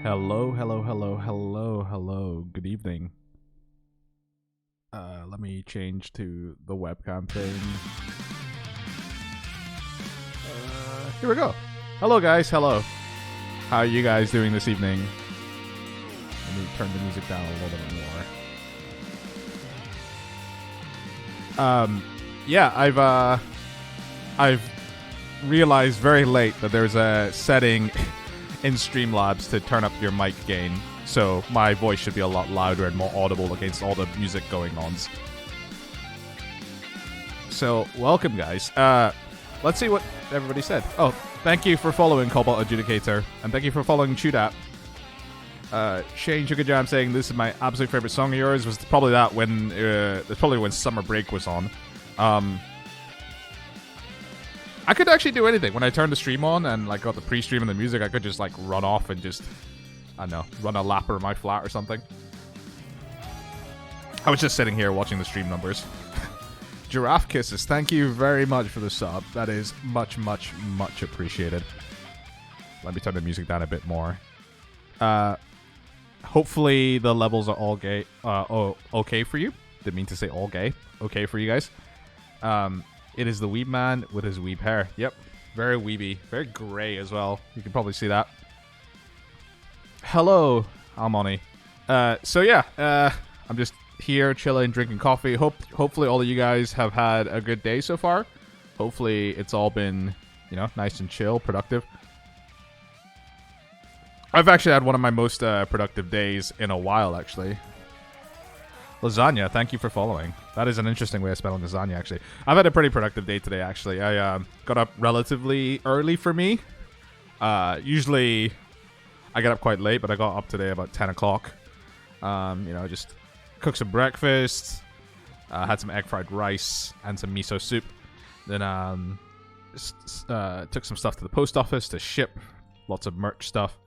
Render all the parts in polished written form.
Hello, hello, hello, hello, hello. Good evening. Let me change to the webcam thing. Here we go. Hello, guys. Hello. How are you guys doing this evening? Let me turn the music down a little bit more. Yeah, I've realized very late that there's a setting in Streamlabs to turn up your mic gain, so my voice should be a lot louder and more audible against all the music going on. So, welcome, guys. Let's see what everybody said. Oh, thank you for following Cobalt Adjudicator, and thank you for following Chudat. Shane Sugar Jam saying this is my absolute favorite song of yours. Was probably that when that's probably when Summer Break was on. I could actually do anything. When I turned the stream on and like got the pre-stream and the music, I could just like run off and just, I don't know, run a lap around my flat or something. I was just sitting here watching the stream numbers. Giraffe Kisses, thank you very much for the sub. That is much, much, much appreciated. Let me turn the music down a bit more. Hopefully the levels are all gay. Okay for you. Didn't mean to say all gay. Okay for you guys. It is the weeb man with his weeb hair. Yep. Very weeby. Very gray as well. You can probably see that. Hello, Almoni. So yeah, I'm just here chilling, drinking coffee. Hopefully all of you guys have had a good day so far. Hopefully it's all been, you know, nice and chill, productive. I've actually had one of my most productive days in a while, actually. Lasagna, thank you for following. That is an interesting way of spelling lasagna, actually. I've had a pretty productive day today, actually. I got up relatively early for me. Usually, I get up quite late, but I got up today about 10 o'clock. You know, just cooked some breakfast, had some egg fried rice, and some miso soup. Then took some stuff to the post office to ship. Lots of merch stuff.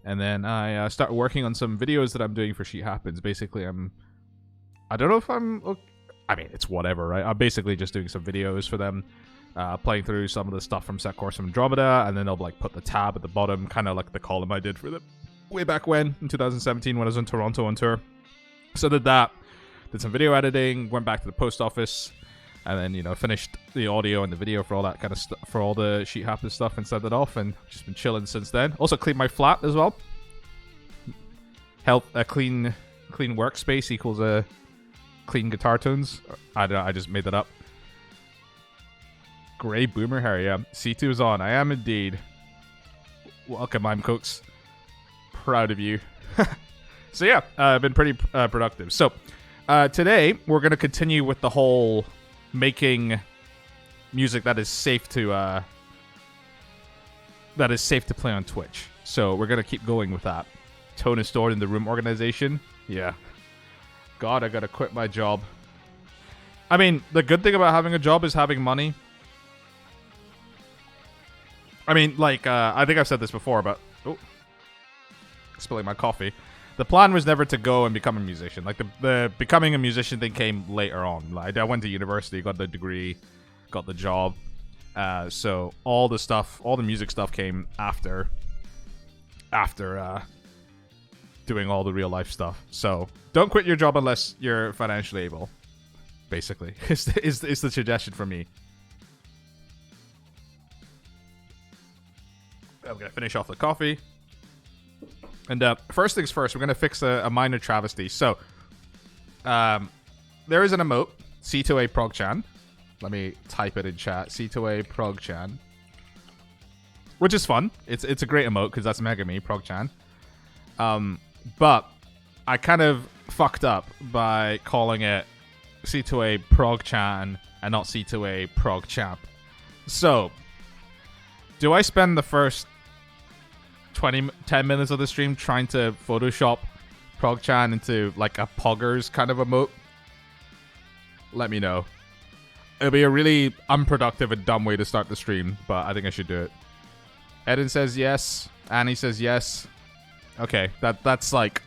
And then I started working on some videos that I'm doing for Sheet Happens. Basically, I don't know if I mean, it's whatever, right? I'm basically just doing some videos for them, playing through some of the stuff from Set Course from Andromeda, and then they'll like put the tab at the bottom, kind of like the column I did for them way back when, in 2017, when I was in Toronto on tour. So did that, did some video editing, went back to the post office, and then, you know, finished the audio and the video for all that kind of stuff, for all the Sheet Happens stuff, and sent it off, and just been chilling since then. Also cleaned my flat as well. A clean workspace equals a clean guitar tones. I don't know, I just made that up. Gray boomer hair, yeah. Sithu is on. I am indeed. Welcome, I'm Cokes. Proud of you. So yeah, I've been pretty productive. So today we're gonna continue with the whole making music that is safe to play on Twitch. So we're gonna keep going with that. Tone is stored in the room organization. Yeah. God, I gotta quit my job. I mean, the good thing about having a job is having money. I mean, like, I think I've said this before, but... Oh. Spilling my coffee. The plan was never to go and become a musician. Like, the becoming a musician thing came later on. Like, I went to university, got the degree, got the job. So, all the music stuff came after doing all the real life stuff. So don't quit your job unless you're financially able, basically, is the suggestion from me. I'm gonna finish off the coffee, and first things first, we're gonna fix a minor travesty. So there is an emote, C2A Progchan. Let me type it in chat. C2A Progchan, which is fun. It's a great emote because that's Megami Progchan. But I kind of fucked up by calling it C2A Progchan and not C2A Progchamp. So, do I spend the first 10 minutes of the stream trying to Photoshop Progchan into like a Poggers kind of emote? Let me know. It'll be a really unproductive and dumb way to start the stream, but I think I should do it. Eden says yes. Annie says yes. Okay, that's like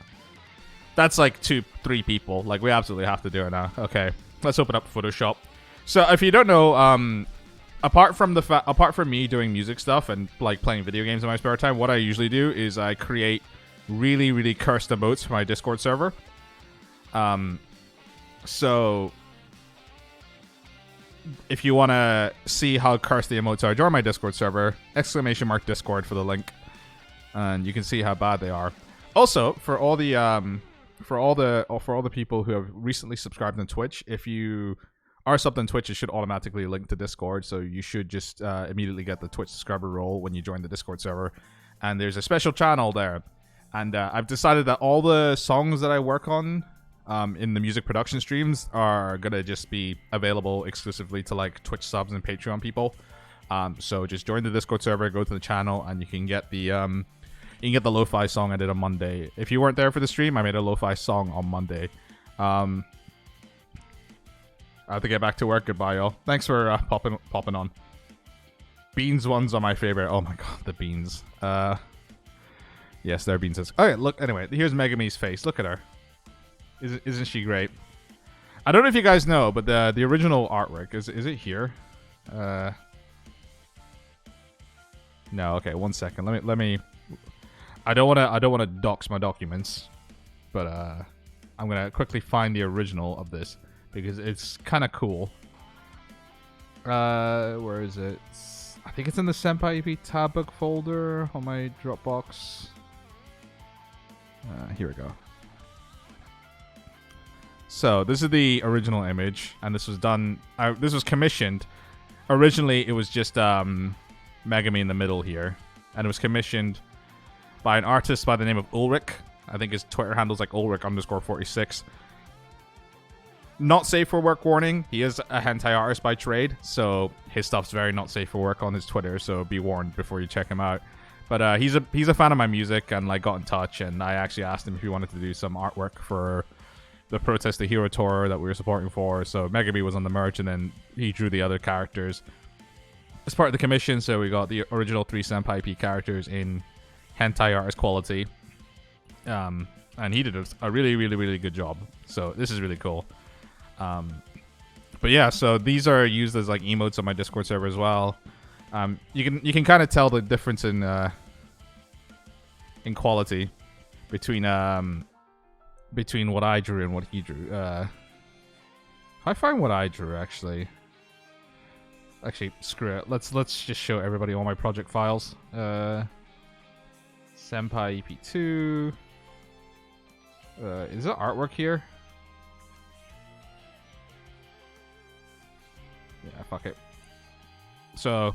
2-3 people. Like, we absolutely have to do it now. Okay, let's open up Photoshop. So if you don't know, apart from me doing music stuff and like playing video games in my spare time, what I usually do is I create really, really cursed emotes for my Discord server. So if you want to see how cursed the emotes are, join my Discord server, !Discord for the link, and you can see how bad they are. Also, for all the people who have recently subscribed on Twitch, if you are subbed on Twitch, it should automatically link to Discord, so you should just immediately get the Twitch subscriber role when you join the Discord server. And there's a special channel there, and I've decided that all the songs that I work on in the music production streams are gonna just be available exclusively to like Twitch subs and Patreon people. So just join the Discord server, go to the channel, and you can get the lo-fi song I did on Monday. If you weren't there for the stream, I made a lo-fi song on Monday. I have to get back to work. Goodbye, y'all. Thanks for popping on. Beans ones are my favorite. Oh my god, the beans. Yes, they're beans. Okay, look. Anyway, here's Megami's face. Look at her. Isn't she great? I don't know if you guys know, but the original artwork is it here? No. Okay, 1 second. Let me. I don't wanna dox my documents, but I'm gonna quickly find the original of this because it's kind of cool. Where is it? I think it's in the Senpai EP tab book folder on my Dropbox. Here we go. So this is the original image, and this was done. This was commissioned. Originally, it was just Megami in the middle here, and it was commissioned by an artist by the name of Ulrich. I think his Twitter handle's like Ulrich_46. Not safe for work warning. He is a hentai artist by trade, so his stuff's very not safe for work on his Twitter. So be warned before you check him out. But he's a fan of my music and like got in touch, and I actually asked him if he wanted to do some artwork for the Protest the Hero tour that we were supporting for. So Megami was on the merch, and then he drew the other characters as part of the commission. So we got the original 3 Senpai P characters in hentai artist quality, and he did a really, really, really good job. So this is really cool. But yeah, so these are used as like emotes on my Discord server as well. You can kind of tell the difference in quality between what I drew and what he drew. I find what I drew actually, screw it. Let's just show everybody all my project files. Senpai EP2. Is there artwork here? Yeah, fuck it. So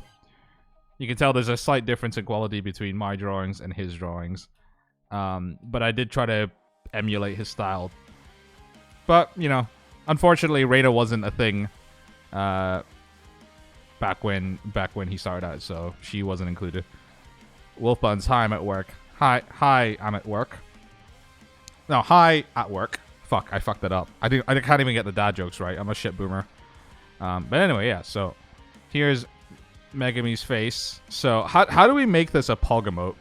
you can tell there's a slight difference in quality between my drawings and his drawings. But I did try to emulate his style. But, you know, unfortunately, Rada wasn't a thing back when he started out, so she wasn't included. Wolfbuns, hi, I'm at work. Hi, I'm at work. No, hi, at work. Fuck, I fucked that up. I can't even get the dad jokes right. I'm a shit boomer. But anyway, yeah, so here's Megami's face. So how do we make this a pog emote?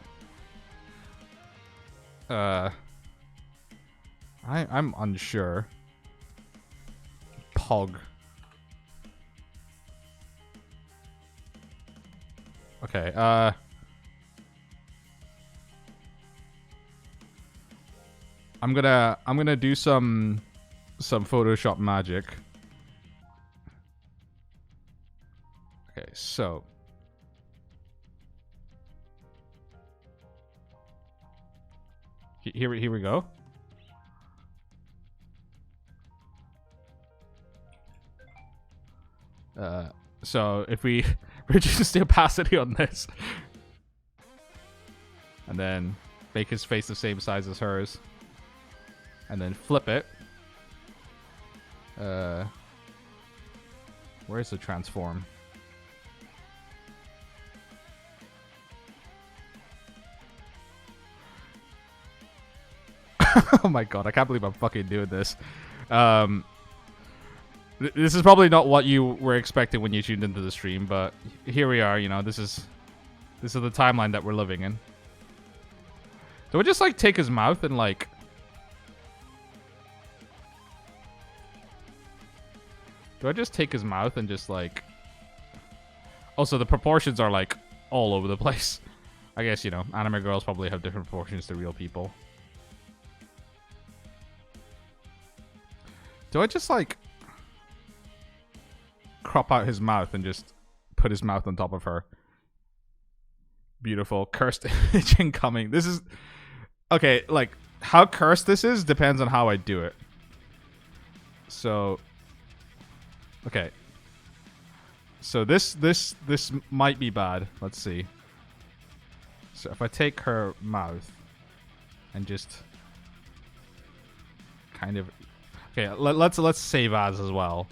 I'm unsure. Pog. Okay, I'm gonna do some Photoshop magic. Okay, so here we go. So if we reduce the opacity on this, and then make his face the same size as hers, and then flip it. Where's the transform? Oh my god, I can't believe I'm fucking doing this. This is probably not what you were expecting when you tuned into the stream, but here we are, you know, this is the timeline that we're living in. Do I just like take his mouth and like do I just take his mouth and just like also the proportions are like all over the place. I guess, you know, anime girls probably have different proportions to real people. Do I just, like, crop out his mouth and just put his mouth on top of her? Beautiful. Cursed image incoming. This is... Okay, like, how cursed this is depends on how I do it. So... Okay. So this might be bad. Let's see. So if I take her mouth and just kind of... Okay, let's save as well.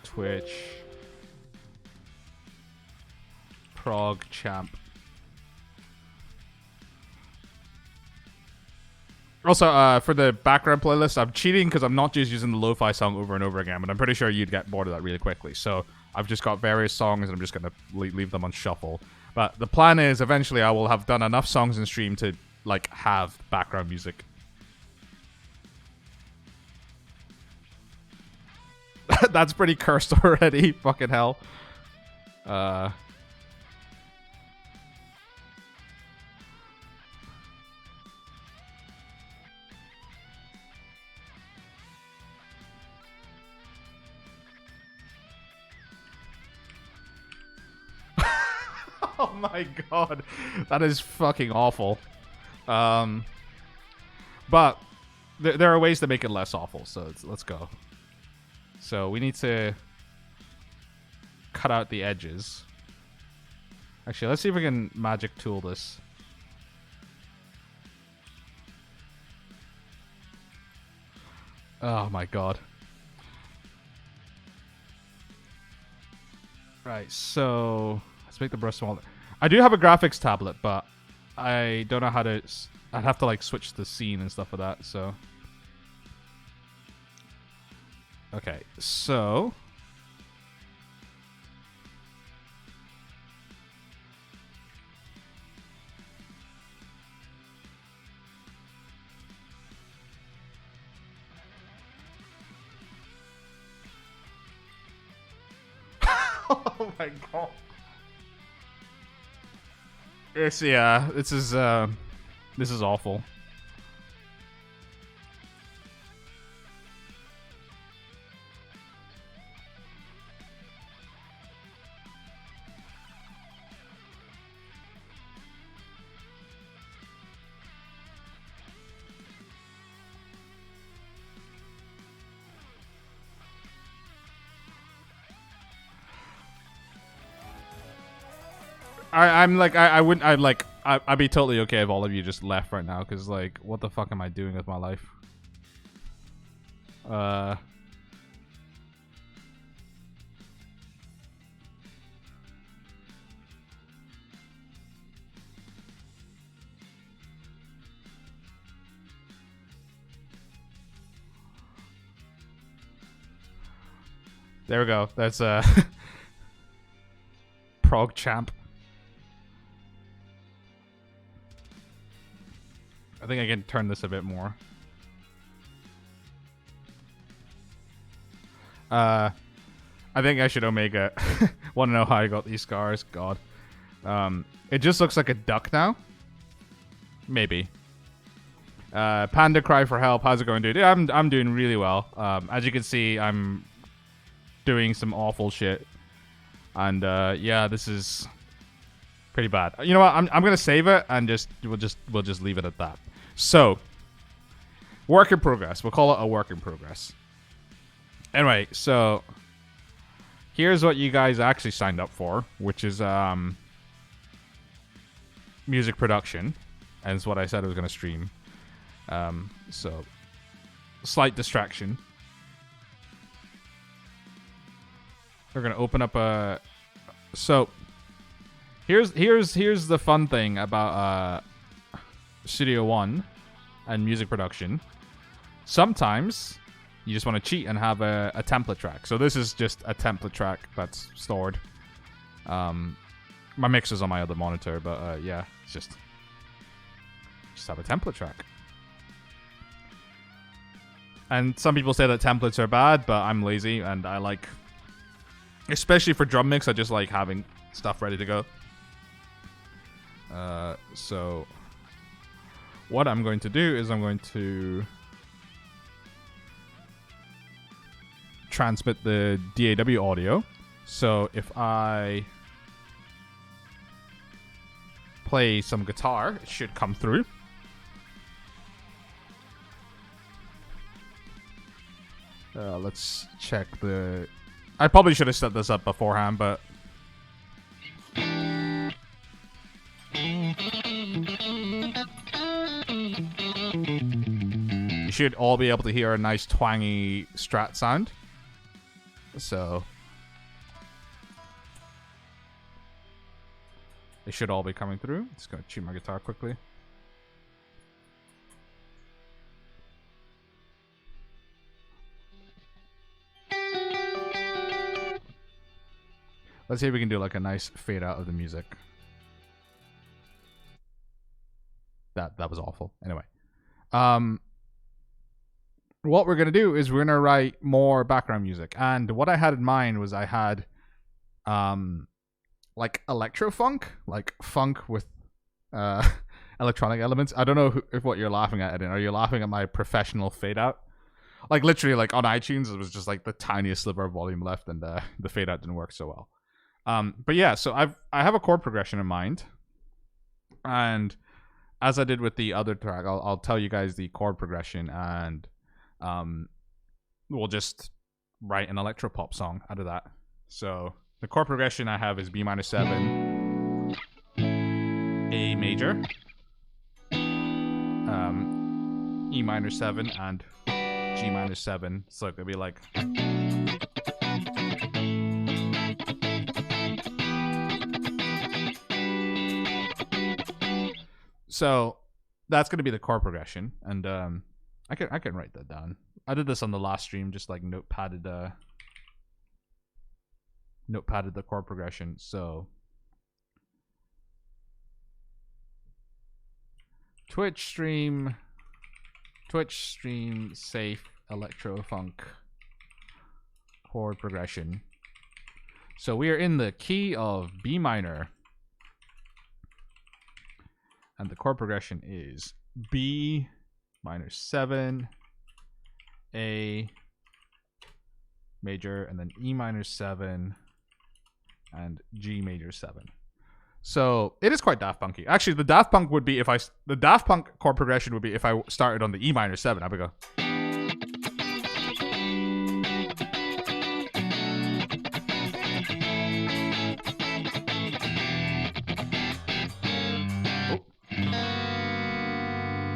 Twitch. Prog champ. Also, for the background playlist, I'm cheating because I'm not just using the lo-fi song over and over again, but I'm pretty sure you'd get bored of that really quickly. So I've just got various songs, and I'm just going to leave them on shuffle. But the plan is, eventually, I will have done enough songs in stream to, like, have background music. That's pretty cursed already. Fucking hell. Oh my god. That is fucking awful. But there are ways to make it less awful, so let's go. So we need to cut out the edges. Actually, let's see if we can magic tool this. Oh my god. Right, so let's make the brush smaller. I do have a graphics tablet, but I don't know how to... I'd have to, like, switch the scene and stuff like that, so... Okay, so... Oh my god. This is awful. I'd be totally okay if all of you just left right now, because, like, what the fuck am I doing with my life? There we go. That's Prog champ. I think I can turn this a bit more. I think I should Omega. Want to know how I got these scars? God. It just looks like a duck now. Maybe. Panda Cry for help. How's it going, dude? Yeah, I'm doing really well. As you can see, I'm doing some awful shit. And yeah, this is pretty bad. You know what? I'm gonna save it and we'll just leave it at that. So, work in progress. We'll call it a work in progress. Anyway, so here's what you guys actually signed up for, which is music production, and it's what I said I was going to stream. So, slight distraction. We're going to open up a... So, here's the fun thing about Studio One and music production. Sometimes you just want to cheat and have a template track. So this is just a template track that's stored. My mixer's on my other monitor, but yeah, it's just have a template track. And some people say that templates are bad, but I'm lazy and I like, especially for drum mix, I just like having stuff ready to go. So what I'm going to do is I'm going to transmit the DAW audio. So if I play some guitar, it should come through. Let's check the... I probably should have set this up beforehand, but... You should all be able to hear a nice twangy Strat sound. So... They should all be coming through. Just gonna tune my guitar quickly. Let's see if we can do like a nice fade out of the music. That was awful. Anyway. What we're gonna do is we're gonna write more background music. And what I had in mind was I had like electro funk, like funk with electronic elements. I don't know if what you're laughing at, Eden. Are you laughing at my professional fade out? Like literally, like on iTunes, it was just like the tiniest sliver of volume left, and the fade out didn't work so well. But yeah, so I have a chord progression in mind, and as I did with the other track, I'll tell you guys the chord progression, and we'll just write an electro pop song out of that. So the chord progression I have is B minor 7, A major, E minor 7, and G minor 7. So it could be like. So that's going to be the chord progression, and I can write that down. I did this on the last stream, just like notepadded the chord progression. So Twitch stream safe electro funk chord progression. So we are in the key of B minor. And the chord progression is B minor 7, A major, and then E minor 7, and G major 7. So it is quite Daft Punky. Actually, the Daft Punk chord progression would be if I started on the E minor 7. I would go.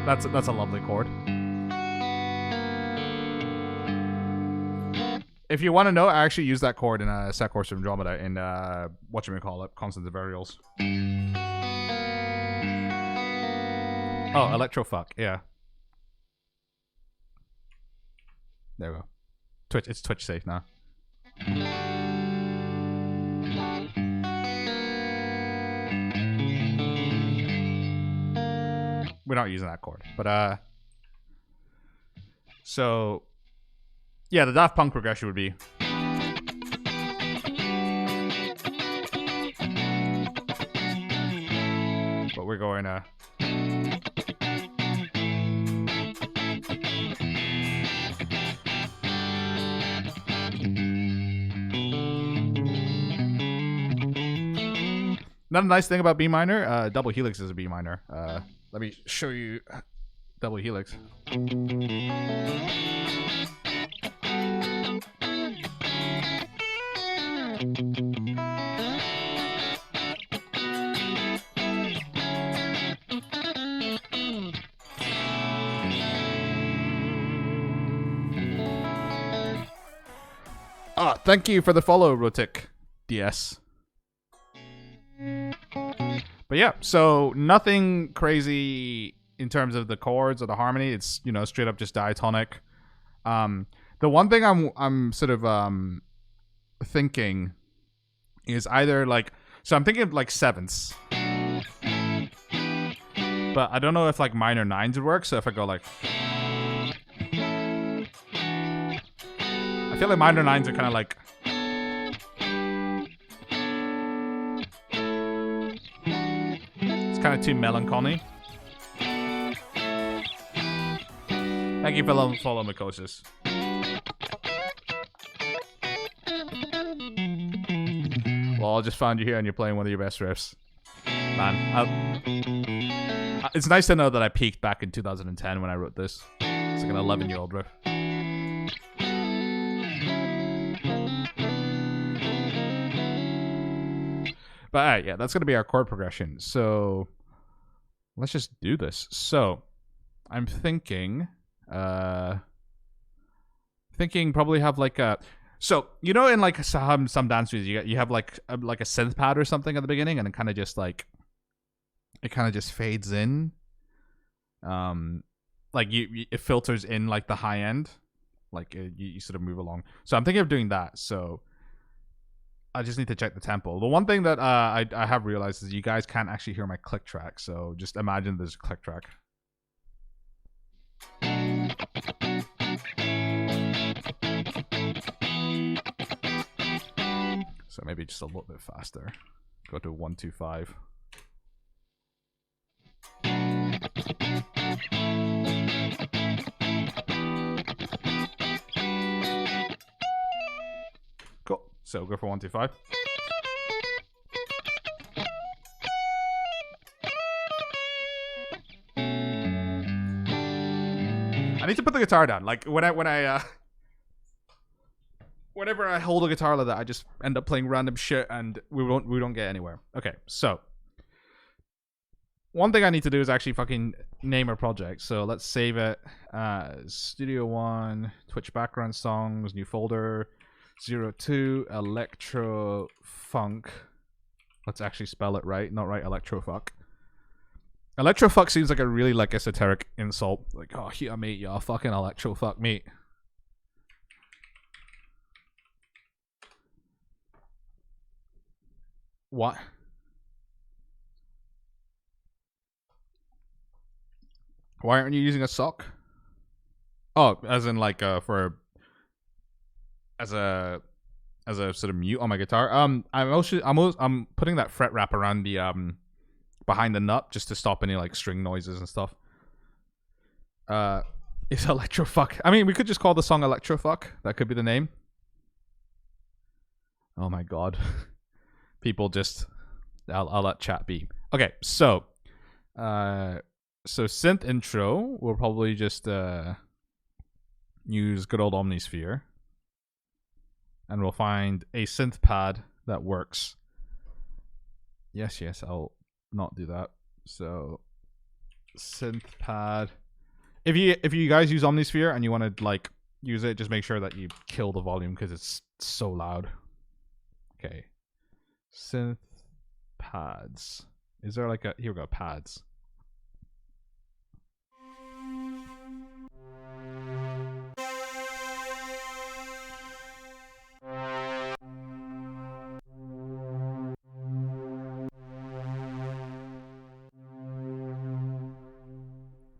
That's a lovely chord. If you want to know, I actually used that chord in a set course from Andromeda in whatchamacallit, Constance of Burials. Oh, Electro Fuck, yeah. There we go. It's Twitch safe now. We're not using that chord, but so yeah, the Daft Punk progression would be but we're going Another nice thing about B minor, double helix is a B minor. Let me show you double helix. Thank you for the follow, Rotic DS. But yeah, so nothing crazy in terms of the chords or the harmony. It's, you know, straight up just diatonic. The one thing I'm sort of thinking is either like, so I'm thinking of like sevenths, but I don't know if like minor nines would work. So if I go like, I feel like minor nines are kind of like, It's kind of too melancholy. Thank you for following Mycosis. Well, I just found you here and you're playing one of your best riffs. Man, it's nice to know that I peaked back in 2010 when I wrote this. It's like an 11-year-old riff. But yeah, that's going to be our chord progression. So let's just do this. So I'm thinking probably have like a... So, you know, in like some dance music, you have like a synth pad or something at the beginning, and it kind of just like, it kind of just fades in. Like it filters in like the high end, like you sort of move along. So I'm thinking of doing that. So I just need to check the tempo. The one thing that I have realized is you guys can't actually hear my click track. So just imagine there's a click track. So maybe just a little bit faster. Go to 125. Cool. So go for 125. I need to put the guitar down. Like whenever I hold a guitar like that, I just end up playing random shit and we don't get anywhere. Okay, so one thing I need to do is actually fucking name our project. So let's save it as Studio One, Twitch background songs, new folder, 02, Electro Funk. Let's actually spell it right, not right, Electro Fuck. Electro Fuck seems like a really like esoteric insult. Like, oh yeah, mate, you're fucking Electro Fuck, mate. What? Why aren't you using a sock? Oh, as in like for as a sort of mute on my guitar. I'm putting that fret wrap around the behind the nut just to stop any like string noises and stuff. It's Electrofuck. I mean, we could just call the song Electrofuck. That could be the name. Oh my god. People just I'll let chat be. Okay, so Synth Intro, we'll probably just use good old Omnisphere. And we'll find a Synth Pad that works. Yes, I'll not do that. So Synth Pad. If you guys use Omnisphere and you want to like use it, just make sure that you kill the volume because it's so loud. Okay. Synth Pads. Is there like a... Here we go, pads.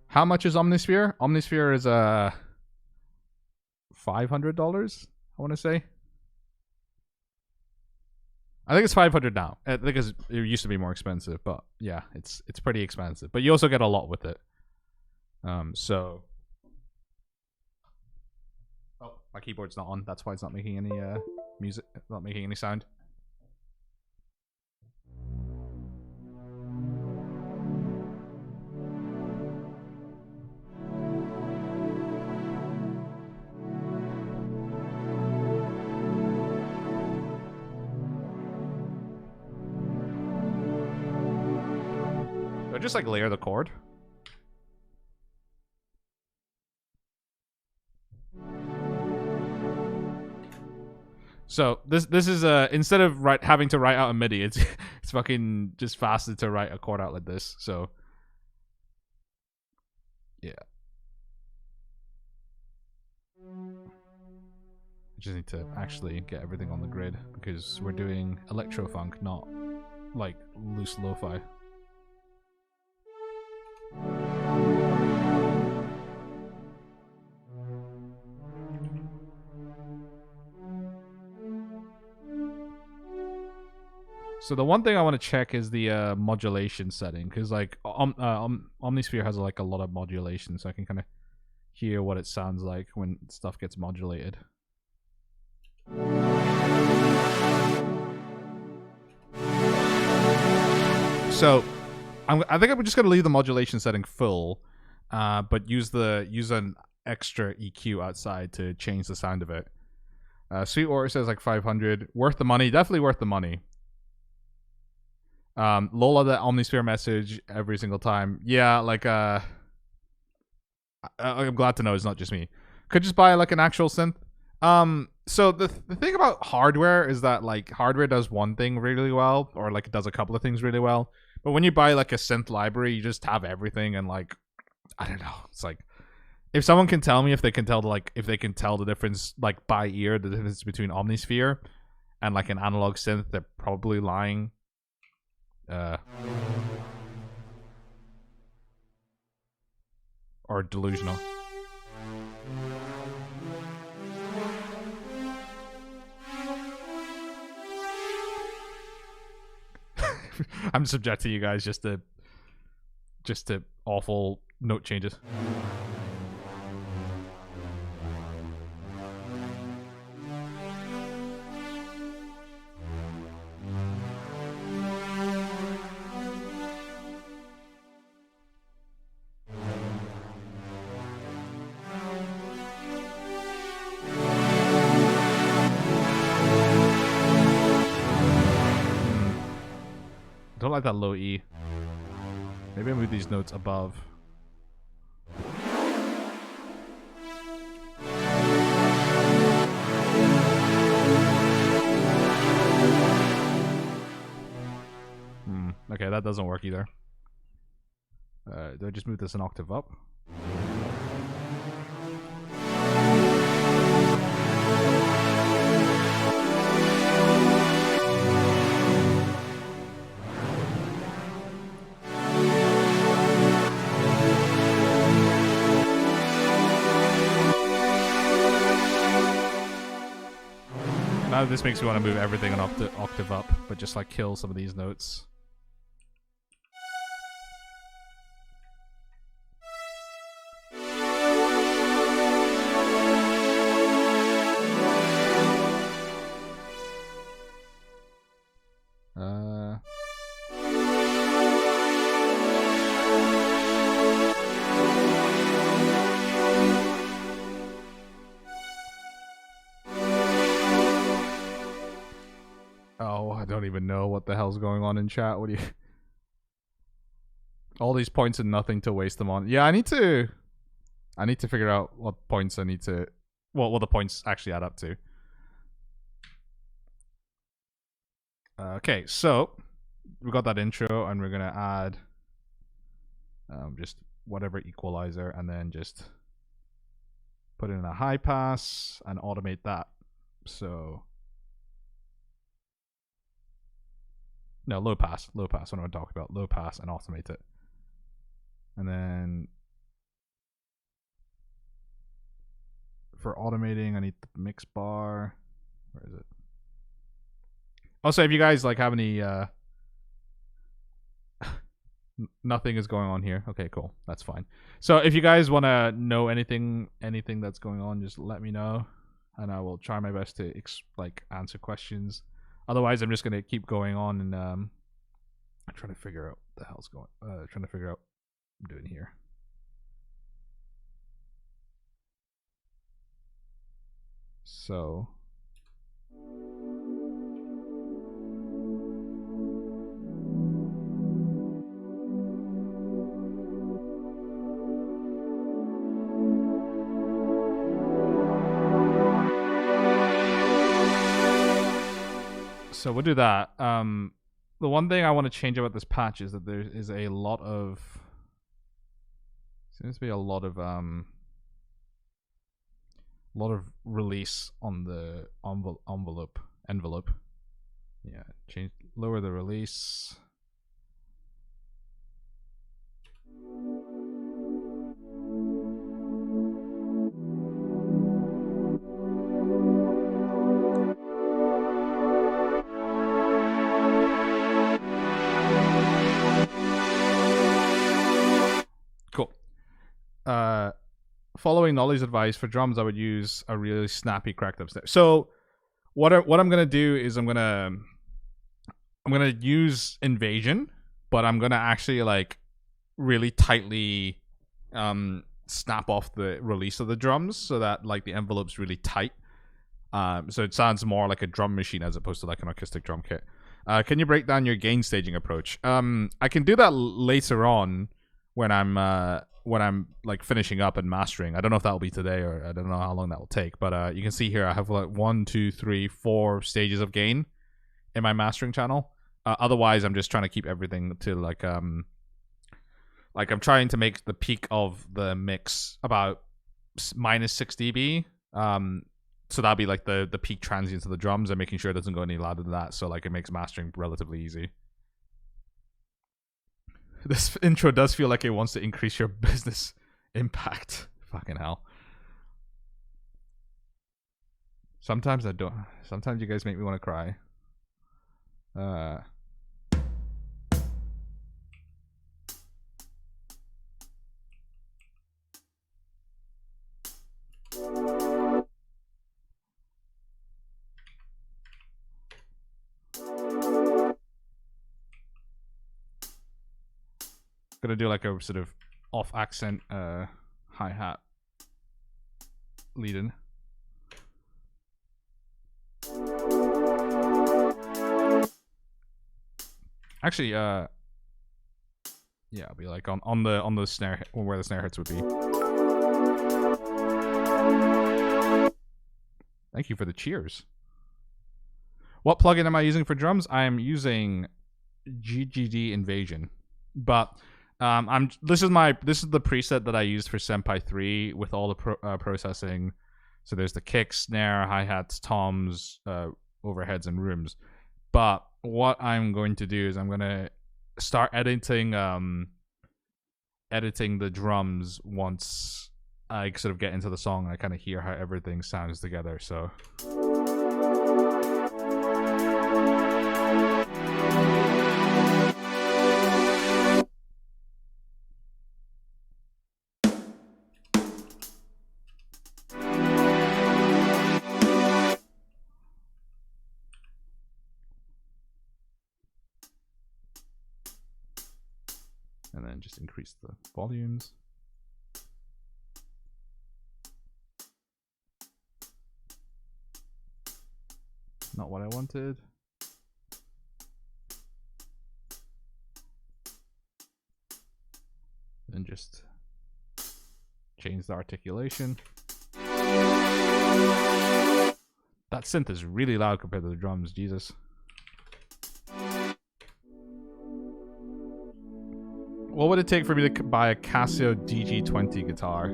How much is Omnisphere? Omnisphere is $500, I want to say. I think it's $500 now. I think it used to be more expensive, but yeah, it's pretty expensive. But you also get a lot with it. So, oh, my keyboard's not on. That's why it's not making any music, not making any sound. Just like layer the chord. So this is instead of having to write out a MIDI, it's fucking just faster to write a chord out like this. So yeah, I just need to actually get everything on the grid because we're doing electro funk, not like loose lo-fi. So the one thing I want to check is the modulation setting, because like Omnisphere has like a lot of modulation, so I can kind of hear what it sounds like when stuff gets modulated. So I think I'm just gonna leave the modulation setting full, but use an extra EQ outside to change the sound of it. Sweetwater says like 500, worth the money, definitely worth the money. Lola, the Omnisphere message every single time. Yeah, like I'm glad to know it's not just me. Could just buy like an actual synth. So the thing about hardware is that like hardware does one thing really well, or like it does a couple of things really well. But when you buy like a synth library, you just have everything, and like I don't know. It's like if someone can tell me if they can tell the difference like by ear, the difference between Omnisphere and like an analog synth, they're probably lying. Or delusional. I'm subjecting you guys just to awful note changes. Don't like that low E. Maybe I move these notes above. Okay, that doesn't work either. Do I just move this an octave up? Now this makes me want to move everything an octave up, but just like kill some of these notes. Oh, I don't even know what the hell's going on in chat. What do you... All these points and nothing to waste them on. Yeah, I need to figure out what points I need to... what the points actually add up to. Okay, so we got that intro, and we're gonna add just whatever equalizer, and then just put in a high pass and automate that. So no, low pass. What am I talking about? Low pass and automate it. And then for automating, I need the mix bar. Where is it? Also, if you guys like have any nothing is going on here. Okay, cool. That's fine. So if you guys want to know anything that's going on, just let me know, and I will try my best to answer questions. Otherwise, I'm just gonna keep going on and I'm trying to figure out what the hell's going. Trying to figure out what I'm doing here. So. So we'll do that. The one thing I want to change about this patch is that there is a lot of... Seems to be a lot of release on the envelope. Yeah, lower the release. following Nolly's advice for drums, I would use a really snappy cracked up snare. So what I'm gonna do is I'm gonna use Invasion, but I'm gonna actually like really tightly snap off the release of the drums so that like the envelope's really tight. So it sounds more like a drum machine as opposed to like an acoustic drum kit. Can you break down your gain staging approach? I can do that later on when I'm like finishing up and mastering. I don't know if that'll be today or I don't know how long that will take. But you can see here I have like 1, 2, 3, 4 stages of gain in my mastering channel. Otherwise, I'm just trying to keep everything to like I'm trying to make the peak of the mix about minus 6 dB. So that'll be like the peak transients of the drums and making sure it doesn't go any louder than that. So like it makes mastering relatively easy. This intro does feel like it wants to increase your business impact. Fucking hell. Sometimes I don't. Sometimes you guys make me want to cry. Gonna do like a sort of off accent hi-hat lead in. Actually, yeah, I'll be like on the snare where the snare hits would be. Thank you for the cheers. What plugin am I using for drums? I am using GGD Invasion, but this is the preset that I used for Senpai 3 with all the processing. So there's the kick, snare, hi-hats, toms, overheads, and rooms. But what I'm going to do is I'm going to start editing the drums once I sort of get into the song and I kind of hear how everything sounds together. So and then just increase the volumes. Not what I wanted. And just change the articulation. That synth is really loud compared to the drums, Jesus. What would it take for me to buy a Casio DG20 guitar?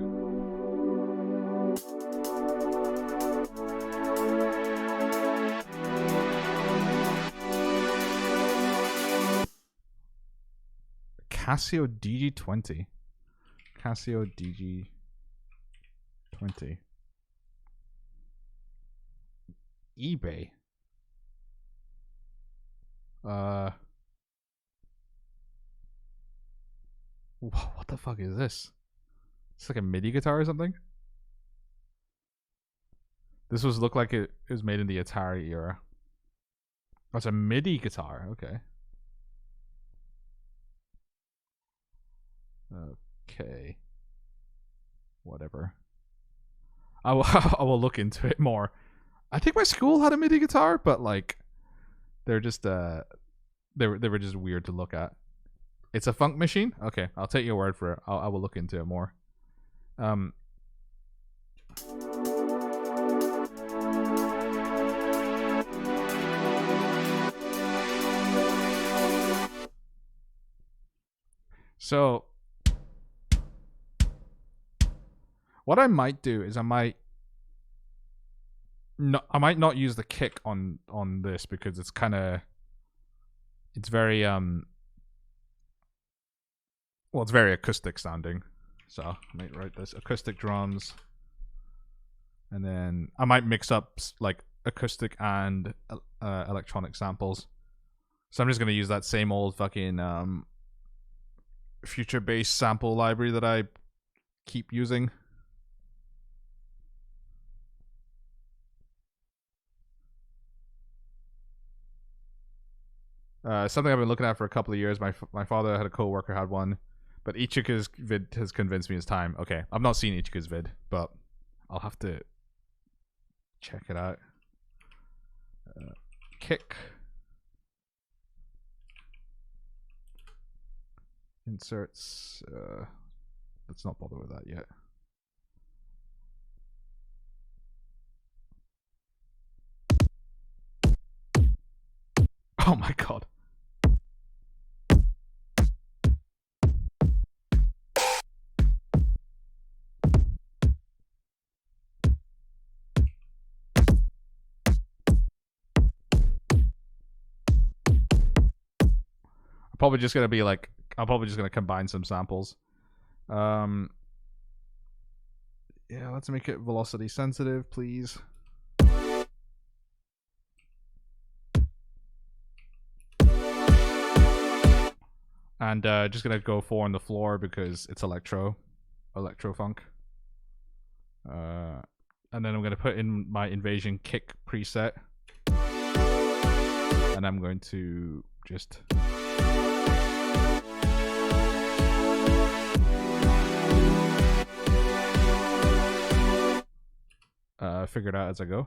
Casio DG20. Casio DG20. eBay. What the fuck is this? It's like a MIDI guitar or something? This looked like it was made in the Atari era. Oh, it's a MIDI guitar. Okay. Okay. Whatever. I will look into it more. I think my school had a MIDI guitar, but like they're just they were just weird to look at. It's a funk machine? Okay, I'll take your word for it. I will look into it more. So what I might do is I might not use the kick on this because it's very well, it's very acoustic sounding. So I might write this acoustic drums, and then I might mix up like acoustic and electronic samples. So I'm just gonna use that same old fucking future bass sample library that I keep using. Something I've been looking at for a couple of years. My father had a coworker had one, but Ichika's vid has convinced me it's time. Okay, I've not seen Ichika's vid, but I'll have to check it out. Kick. Inserts. Let's not bother with that yet. Oh my god. I'm probably just gonna be like, I'm probably just gonna combine some samples. Yeah, let's make it velocity sensitive, please. And just gonna go 4 on the floor because it's electro funk. And then I'm gonna put in my invasion kick preset, and I'm going to just figure it out as I go.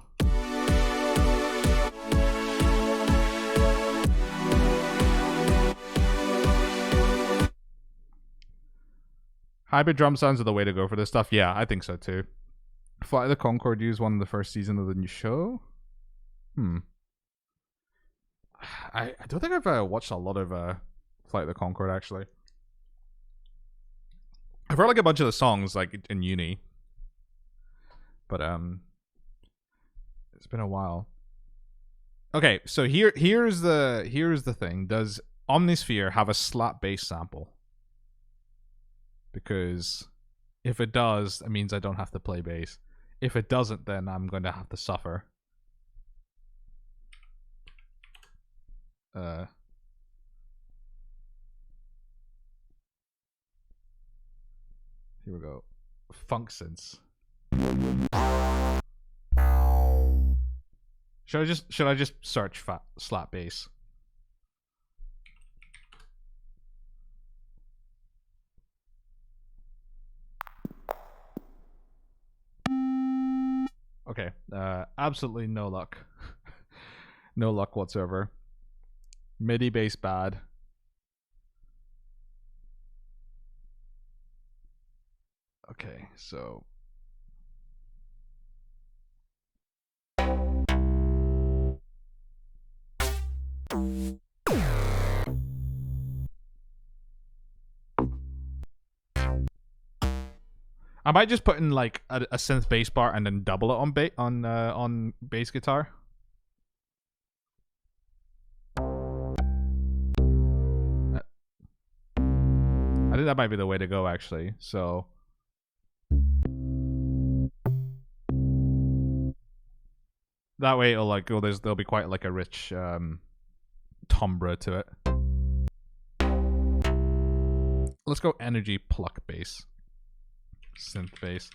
Hybrid drum sounds are the way to go for this stuff. Yeah, I think so too. Flight of the Conchord used one in the first season of the new show. I don't think I've watched a lot of Flight of the Conchord actually. I've heard like a bunch of the songs like in uni, but it's been a while. Okay, so here's the thing. Does Omnisphere have a slap bass sample? Because if it does, that means I don't have to play bass. If it doesn't, then I'm going to have to suffer. Here we go. Funk synths. Should I just search slap bass? Okay, absolutely no luck. No luck whatsoever. MIDI bass bad. Okay, so I might just put in like a synth bass bar and then double it on bass guitar. I think that might be the way to go actually. So that way it'll like there'll be quite like a rich timbre to it. Let's go energy pluck bass. Synth bass.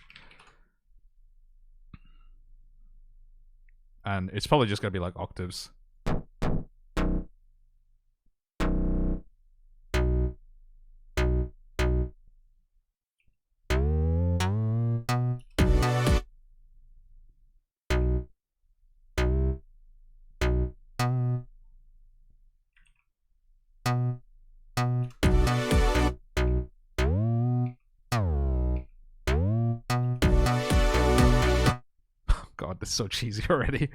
And it's probably just gonna be like octaves. God, this is so cheesy already.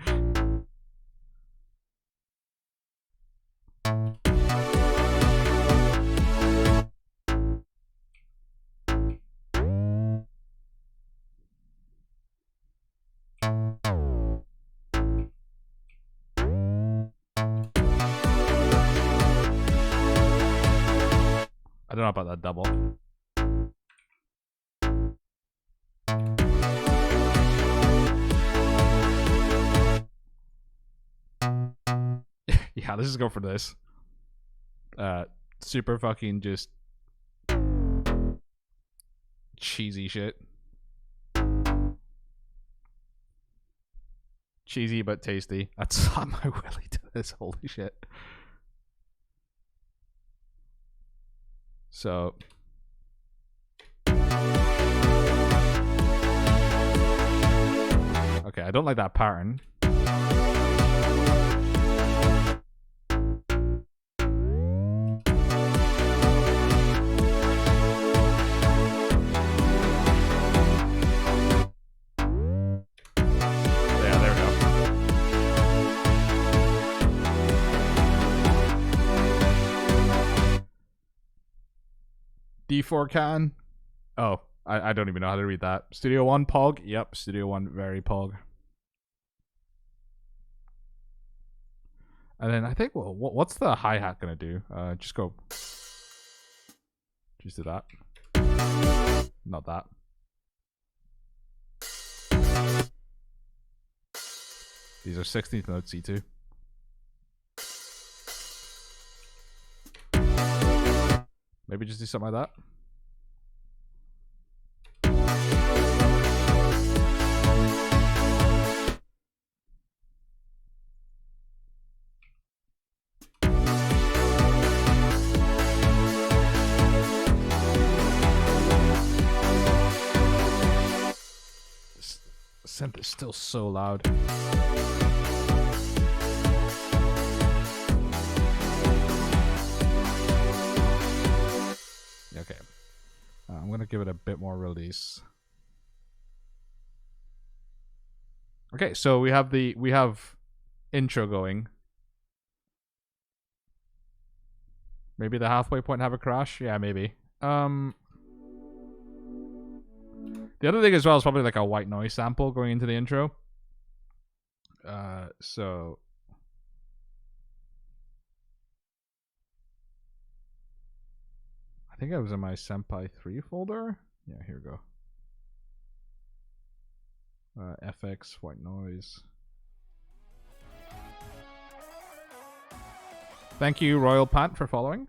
I don't know about that double. Yeah, let's just go for this. Super fucking just cheesy shit. Cheesy but tasty. That's on my willy to this. Holy shit. So okay, I don't like that pattern. Yeah, there we go. D4 can. Oh, I don't even know how to read that. Studio One Pog. Yep, Studio One very Pog. And then I think, well, what's the hi-hat gonna do? Just go. Just do that. Not that. These are 16th notes C2. Maybe just do something like that. Synth is still so loud. Okay, I'm gonna give it a bit more release. Okay, so we have intro going. Maybe the halfway point have a crash. Yeah, maybe. The other thing as well is probably like a white noise sample going into the intro. So I think I was in my Senpai 3 folder. Yeah, here we go. FX, white noise. Thank you, Royal Pant, for following.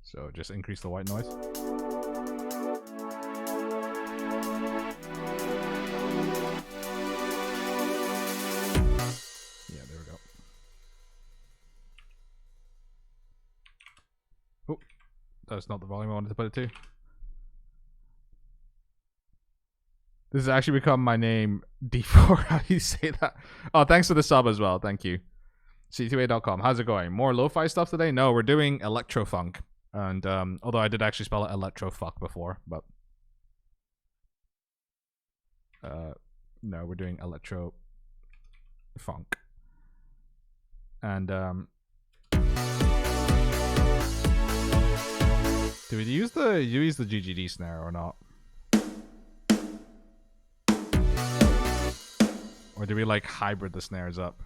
So just increase the white noise. Yeah, there we go. Oh, that's not the volume I wanted to put it to. This has actually become my name, D4. How do you say that? Oh, thanks for the sub as well. Thank you. C2A.com. How's it going? More lo-fi stuff today? No, we're doing electro funk. And although I did actually spell it electro fuck before, but no, we're doing electro funk. And do we use the GGD snare or not? Or do we like hybrid the snares up?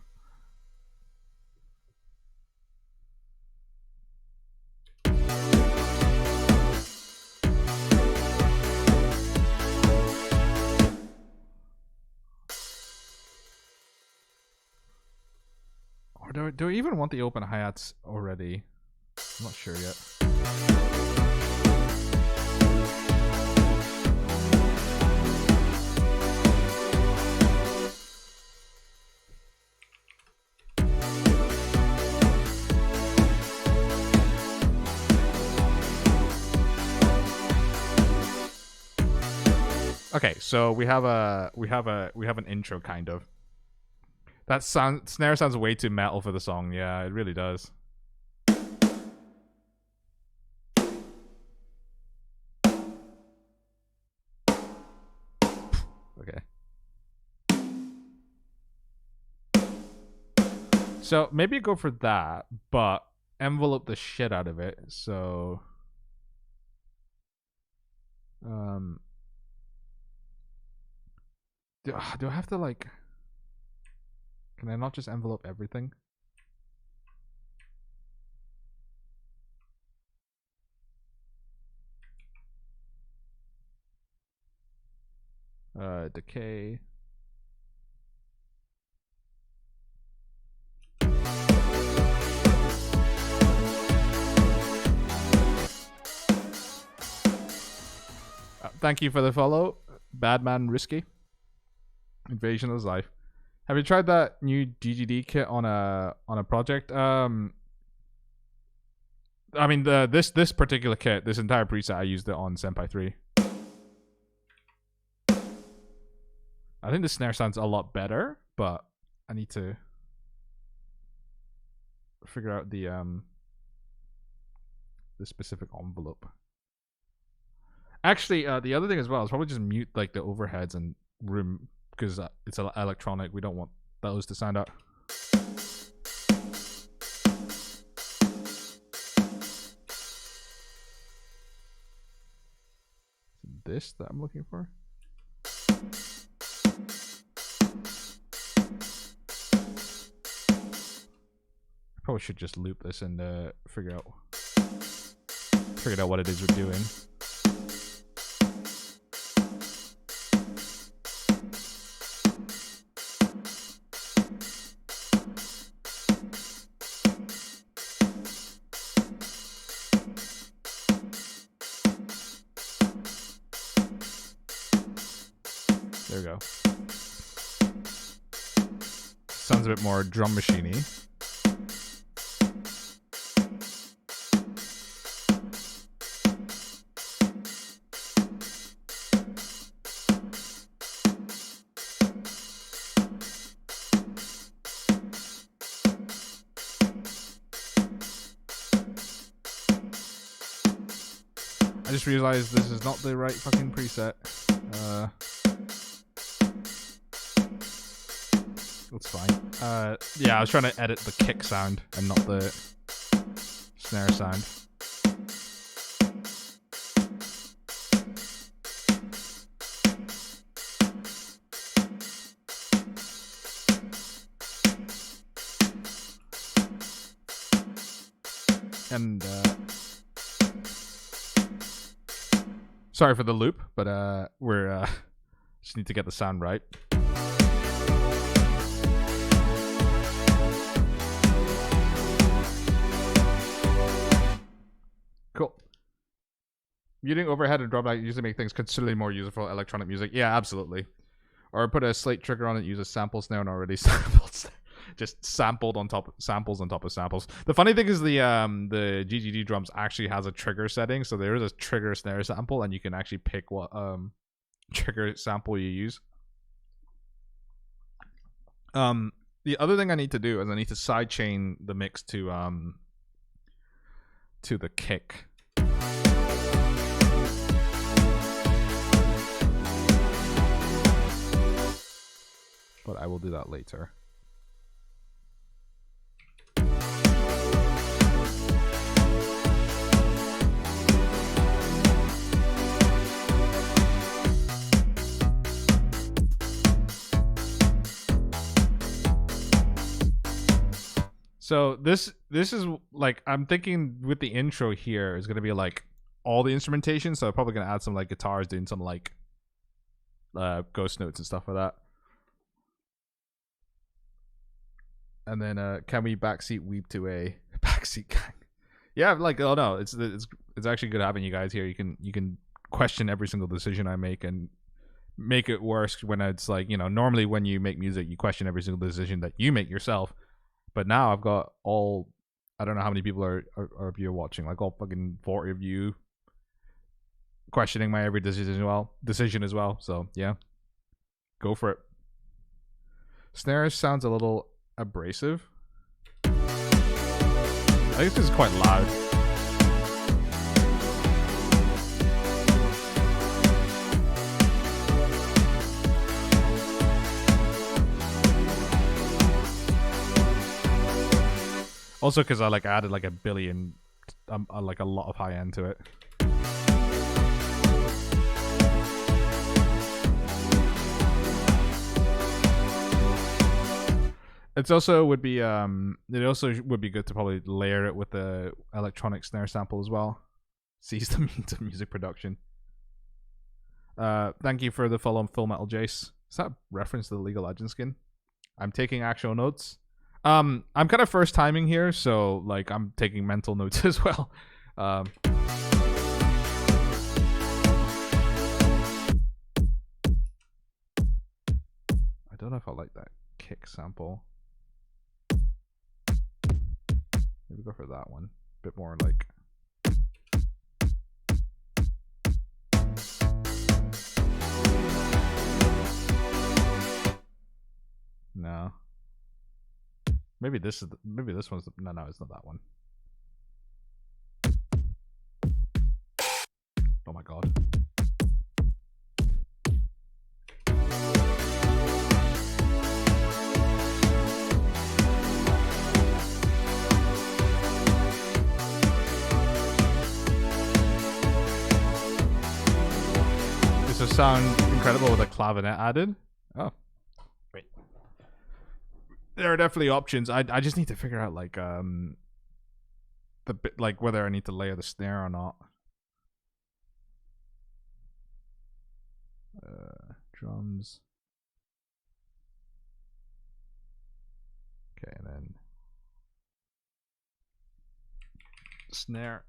Or do I even want the open hi-hats already? I'm not sure yet. Okay, so we have an intro kind of. That snare sounds way too metal for the song. Yeah, it really does. Okay. So maybe go for that, but envelope the shit out of it. So do I have to like, can I not just envelope everything? Decay. Thank you for the follow. Badman Risky. Invasion is life. Have you tried that new GGD kit on a project? I mean this particular kit, this entire preset, I used it on Senpai 3. I think the snare sounds a lot better, but I need to figure out the specific envelope. Actually, the other thing as well is probably just mute like the overheads and room, because it's electronic. We don't want those to sound out. This that I'm looking for. I probably should just loop this and figure out what it is we're doing. There we go. Sounds a bit more drum machiney. I just realized this is not the right fucking preset. That's fine. Yeah, I was trying to edit the kick sound and not the snare sound. And sorry for the loop, but we're just need to get the sound right. Cool. Muting overhead and dropback usually make things considerably more useful for electronic music. Yeah, absolutely. Or put a slate trigger on it, use a sample snare and already sampled snare. Just sampled on top samples on top of samples. The funny thing is the GGD drums actually has a trigger setting, so there is a trigger snare sample, and you can actually pick what trigger sample you use. The other thing I need to do is I need to sidechain the mix to the kick. But I will do that later. So this is like, I'm thinking with the intro here is gonna be like all the instrumentation. So I'm probably gonna add some like guitars doing some like ghost notes and stuff like that. And then can we backseat weep to a backseat gang? Yeah, like, oh no, it's actually good having you guys here. You can question every single decision I make and make it worse when it's like, you know, normally when you make music you question every single decision that you make yourself. But now I've got all, I don't know how many people are you watching, like all fucking 40 of you questioning my every decision as well. So yeah, go for it. Snare sounds a little abrasive. I think this is quite loud. Also, because I like added like a billion, like a lot of high end to it. It's also would be it also would be good to probably layer it with the electronic snare sample as well. Seize the means of music production. Thank you for the follow on Full Metal Jace. Is that a reference to the League of Legends skin? I'm taking actual notes. I'm kind of first timing here, so like I'm taking mental notes as well. don't know if I like that kick sample. Maybe go for that one. A bit more like. No. Maybe this is. Maybe this one's. No, it's not that one. Oh my god. This will sound incredible with a clavinet added. Oh. Wait. There are definitely options. I just need to figure out like the bit, like whether I need to layer the snare or not. Drums. Okay, and then snare.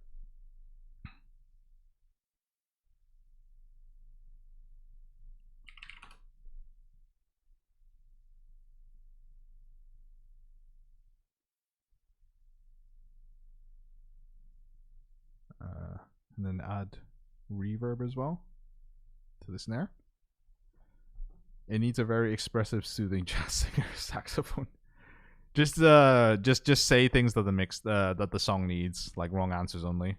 And then add reverb as well to the snare. It needs a very expressive, soothing jazz singer saxophone. Just say things that the mix that the song needs, like wrong answers only.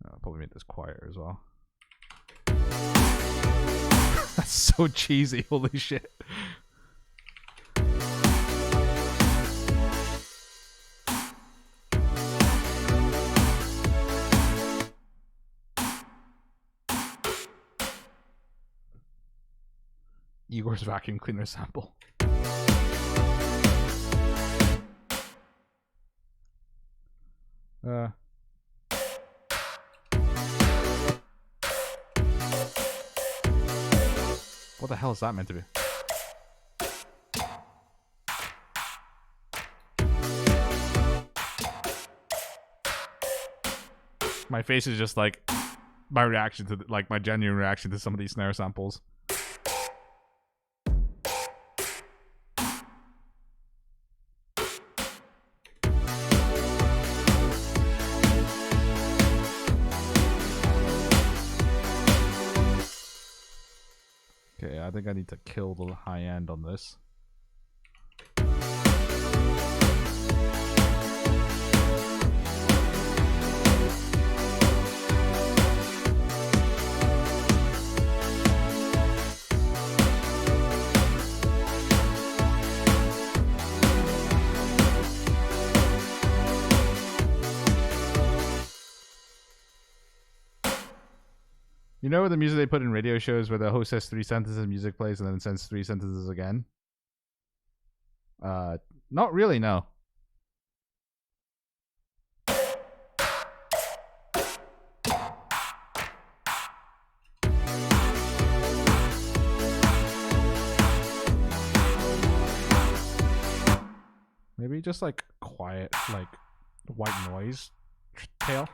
I'll probably make this quieter as well. That's so cheesy, holy shit. Igor's vacuum cleaner sample. What the hell is that meant to be? My face is just like my reaction to like my genuine reaction to some of these snare samples. Okay, I think I need to kill the high end on this. You know the music they put in radio shows where the host says 3 sentences, music plays, and then sends 3 sentences again? Not really, no. Maybe just like quiet, like white noise tail.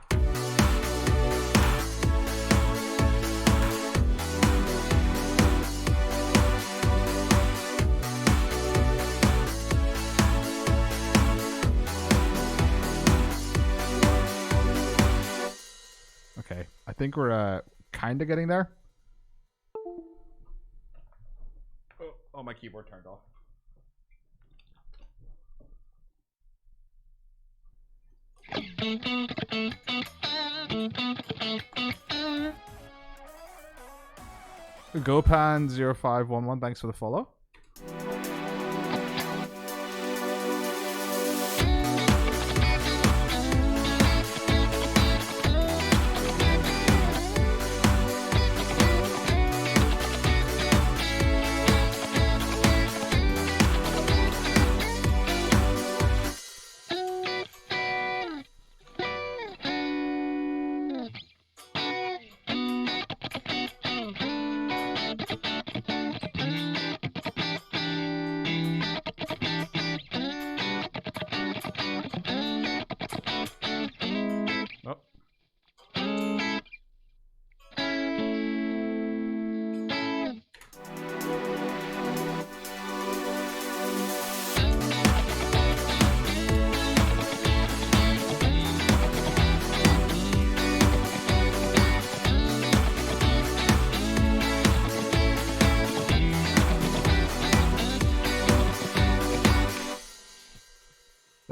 Okay, I think we're kind of getting there. Oh, my keyboard turned off. GoPan0511, thanks for the follow.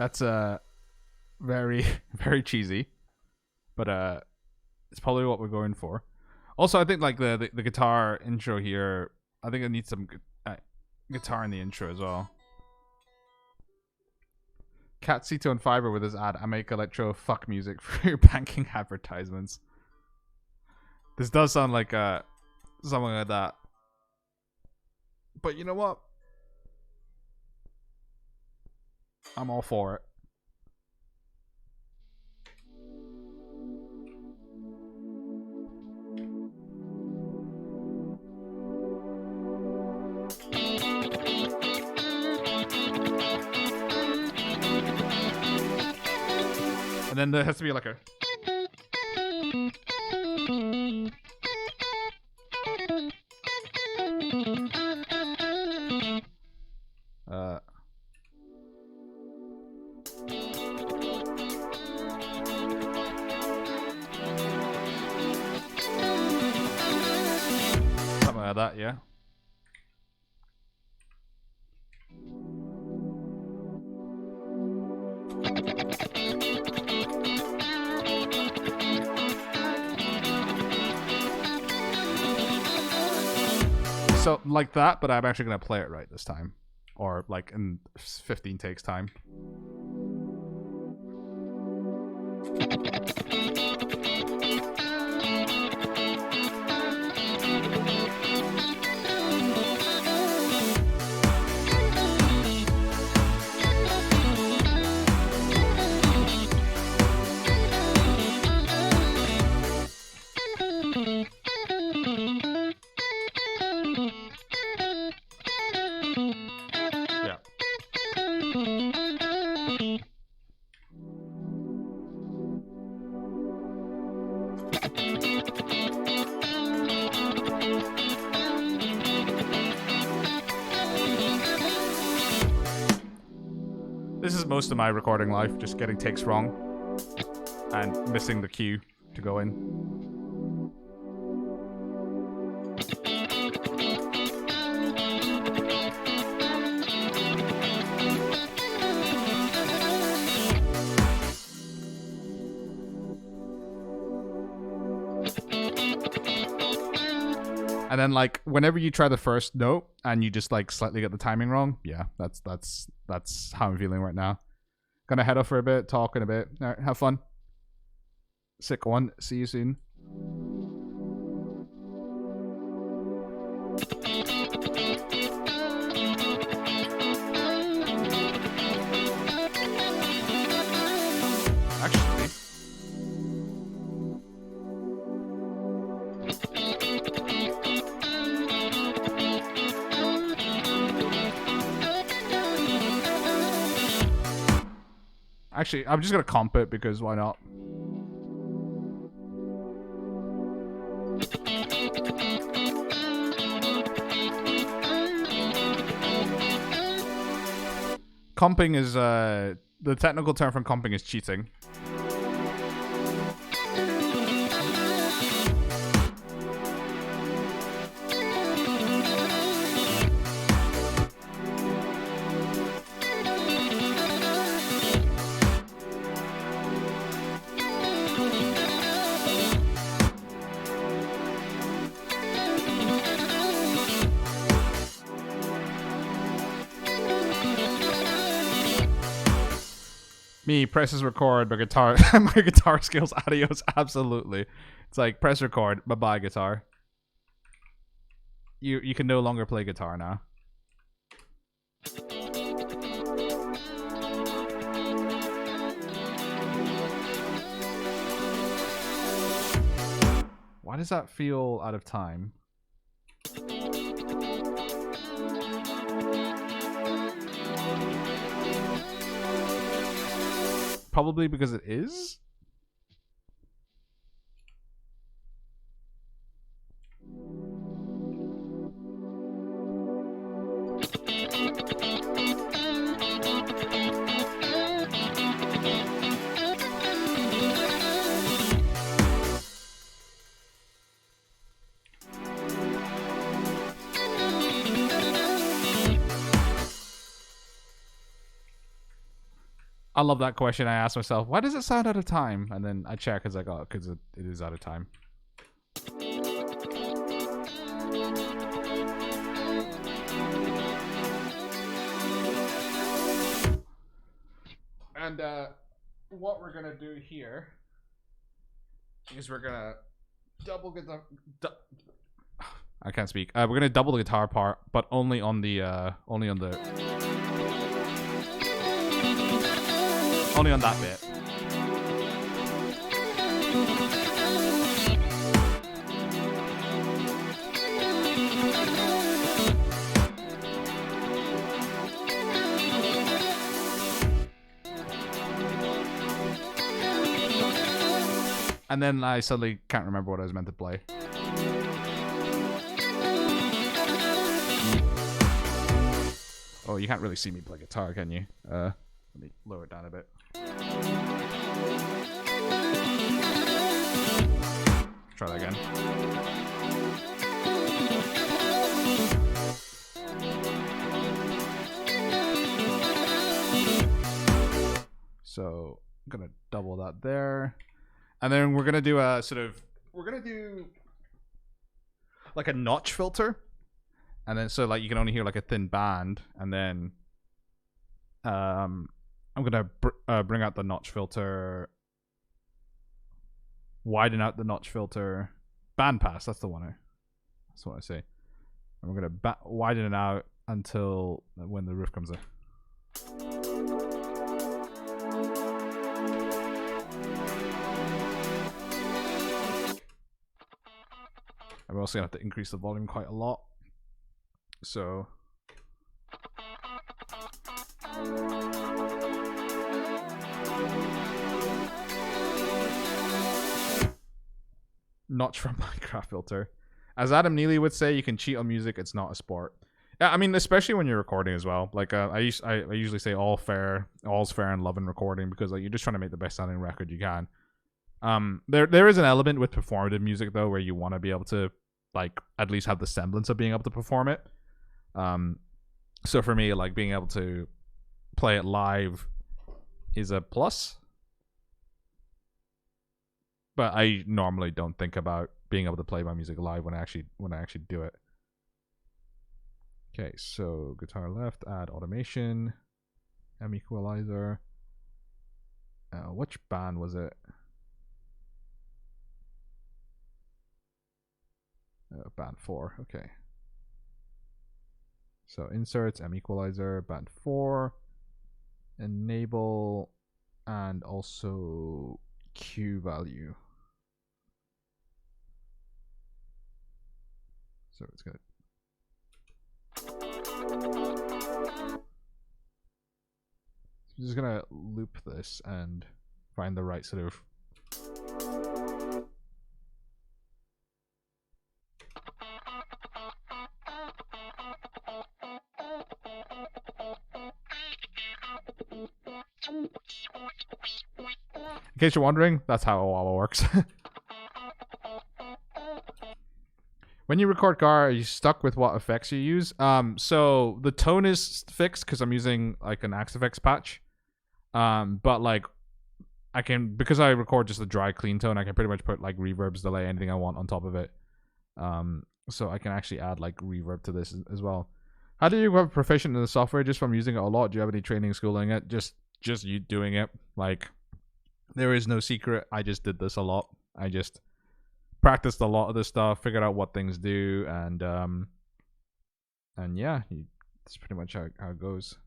That's very very cheesy, but it's probably what we're going for. Also, I think like the guitar intro here, I think it needs some guitar in the intro as well. Cat Sithu and Fiverr with his ad, I make electro fuck music for your banking advertisements. This does sound like something like that. But you know what? I'm all for it. And then there has to be like a... something like that, yeah. So, like that, but I'm actually going to play it right this time. Or, like, in 15 takes time. This is most of my recording life, just getting takes wrong and missing the cue to go in. And then, like, whenever you try the first note and you just like slightly get the timing wrong, yeah, that's how I'm feeling right now. Gonna head off for a bit, talk in a bit. All right, have fun. Sick one. See you soon. Actually, I'm just gonna comp it because why not? Comping is the technical term for comping is cheating. Me, presses record, my guitar my guitar skills, adios, absolutely. It's like press record, bye-bye guitar. You can no longer play guitar now. Why does that feel out of time? Probably because it is? I love that question. I ask myself, why does it sound out of time? And then I check, it's like, oh, because it is out of time. And what we're gonna do here is we're gonna double get the. I can't speak. We're gonna double the guitar part, but only on the only on that bit. And then I suddenly can't remember what I was meant to play. Oh, you can't really see me play guitar, can you? Let me lower it down a bit. Try that again. So I'm gonna double that there. And then we're gonna do a we're gonna do like a notch filter. And then so like you can only hear like a thin band, and then I'm gonna bring out the notch filter, widen out the notch filter, band pass. That's the one. That's what I say. And we're gonna widen it out until when the riff comes in. And we're also gonna have to increase the volume quite a lot. So notch from Minecraft filter. As Adam Neely would say, you can cheat on music, it's not a sport. Yeah, I mean, especially when you're recording as well. Like I usually say all's fair in love and recording, because like you're just trying to make the best sounding record you can. There is an element with performative music though where you want to be able to like at least have the semblance of being able to perform it. So for me, like being able to play it live is a plus. But I normally don't think about being able to play my music live when I actually do it. Okay, so guitar left, add automation, M equalizer. Which band was it? Band 4, okay. So inserts, M equalizer, band 4, enable, and also Q value. So it's gonna. I'm just gonna loop this and find the right sort of. In case you're wondering, that's how a wah-wah works. When you record guitar, are you stuck with what effects you use? So the tone is fixed because I'm using like an Axe Effects patch. But like I can, because I record just a dry clean tone, I can pretty much put like reverbs, delay, anything I want on top of it. So I can actually add like reverb to this as well. How do you become proficient in the software? Just from using it a lot? Do you have any training, schooling it? Just you doing it. Like there is no secret. I just did this a lot. I just practiced a lot of this stuff, figured out what things do, and yeah, that's pretty much how it goes.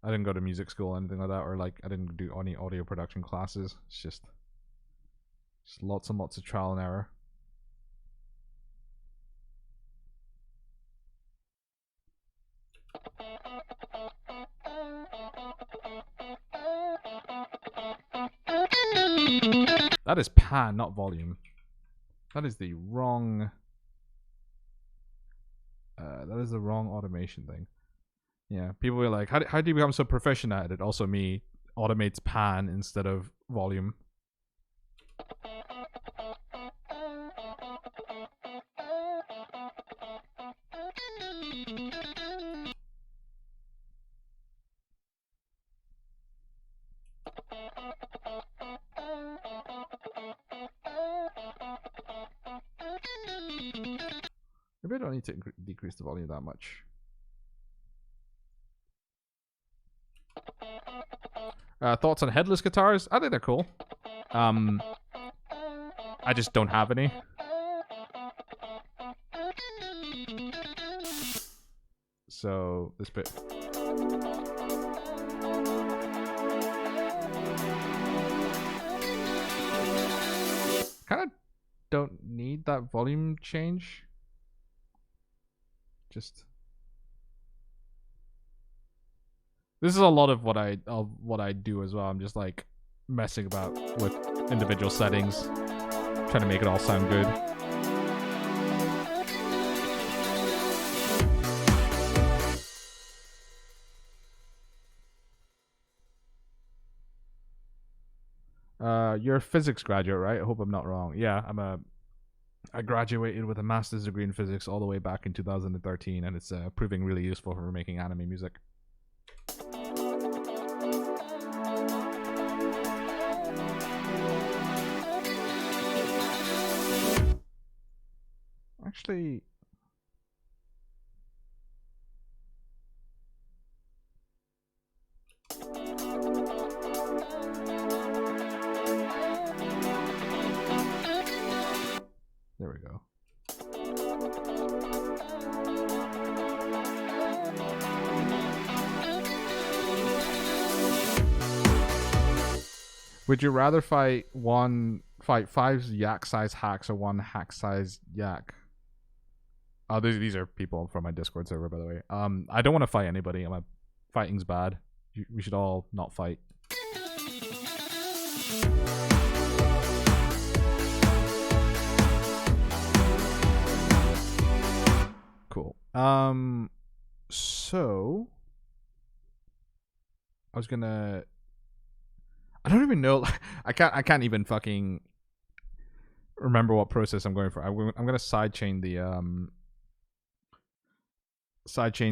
I didn't go to music school or anything like that, or like I didn't do any audio production classes. It's just lots and lots of trial and error. That is pan, not volume. That is the wrong. That is the wrong automation thing. Yeah, people were like, how do you become so proficient at it? Also, me automates pan instead of volume. Maybe I don't need to decrease the volume that much. Thoughts on headless guitars? I think they're cool. I just don't have any. So this bit. Kind of don't need that volume change. Just this is a lot of what I do as well. I'm just like messing about with individual settings, trying to make it all sound good. You're a physics graduate, right? I hope I'm not wrong. Yeah, I graduated with a master's degree in physics all the way back in 2013, and it's proving really useful for making anime music. Actually, there we go. Would you rather fight 5 yak-sized hacks or 1 hack-sized yak? Oh, these are people from my Discord server, by the way. I don't want to fight anybody. Fighting's bad. We should all not fight. Cool. So I was gonna. I don't even know. I can't even fucking remember what process I'm going for. I'm gonna sidechain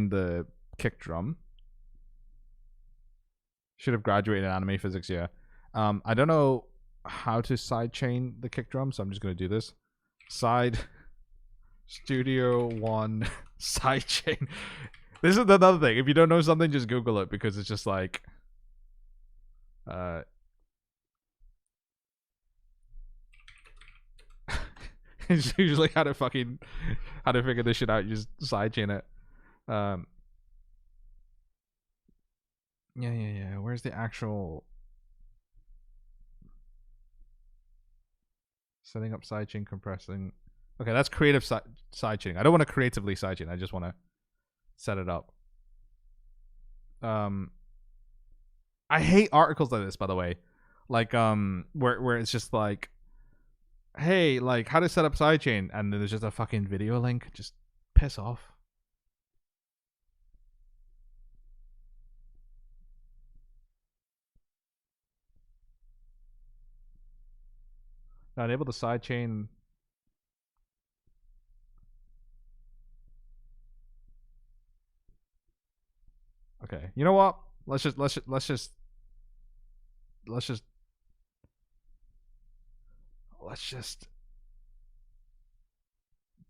the kick drum. Should have graduated in anime physics, yeah. I don't know how to sidechain the kick drum, so I'm just gonna do this. Side Studio One sidechain. This is another thing. If you don't know something, just Google it, because it's just like it's usually how to figure this shit out. You just sidechain it. Yeah. Where's the actual setting up sidechain compressing? Okay, that's creative sidechaining. I don't want to creatively sidechain. I just want to set it up. I hate articles like this, by the way. Like where it's just like, hey, like how to set up sidechain, and then there's just a fucking video link. Just piss off. Not able to sidechain. Okay, you know what? Let's just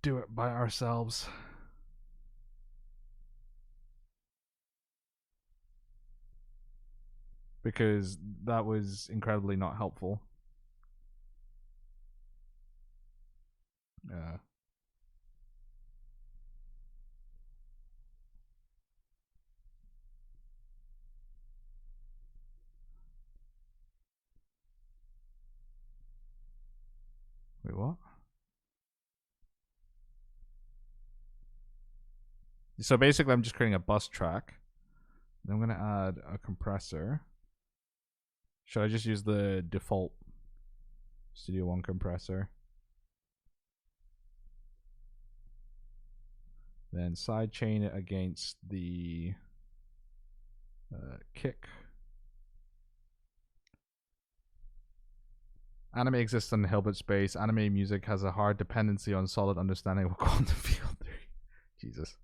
do it by ourselves. Because that was incredibly not helpful. Yeah. Wait, what? So basically, I'm just creating a bus track. Then I'm gonna add a compressor. Should I just use the default Studio One compressor? Then sidechain it against the kick. Anime exists in Hilbert space. Anime music has a hard dependency on solid understanding of quantum field theory. Jesus.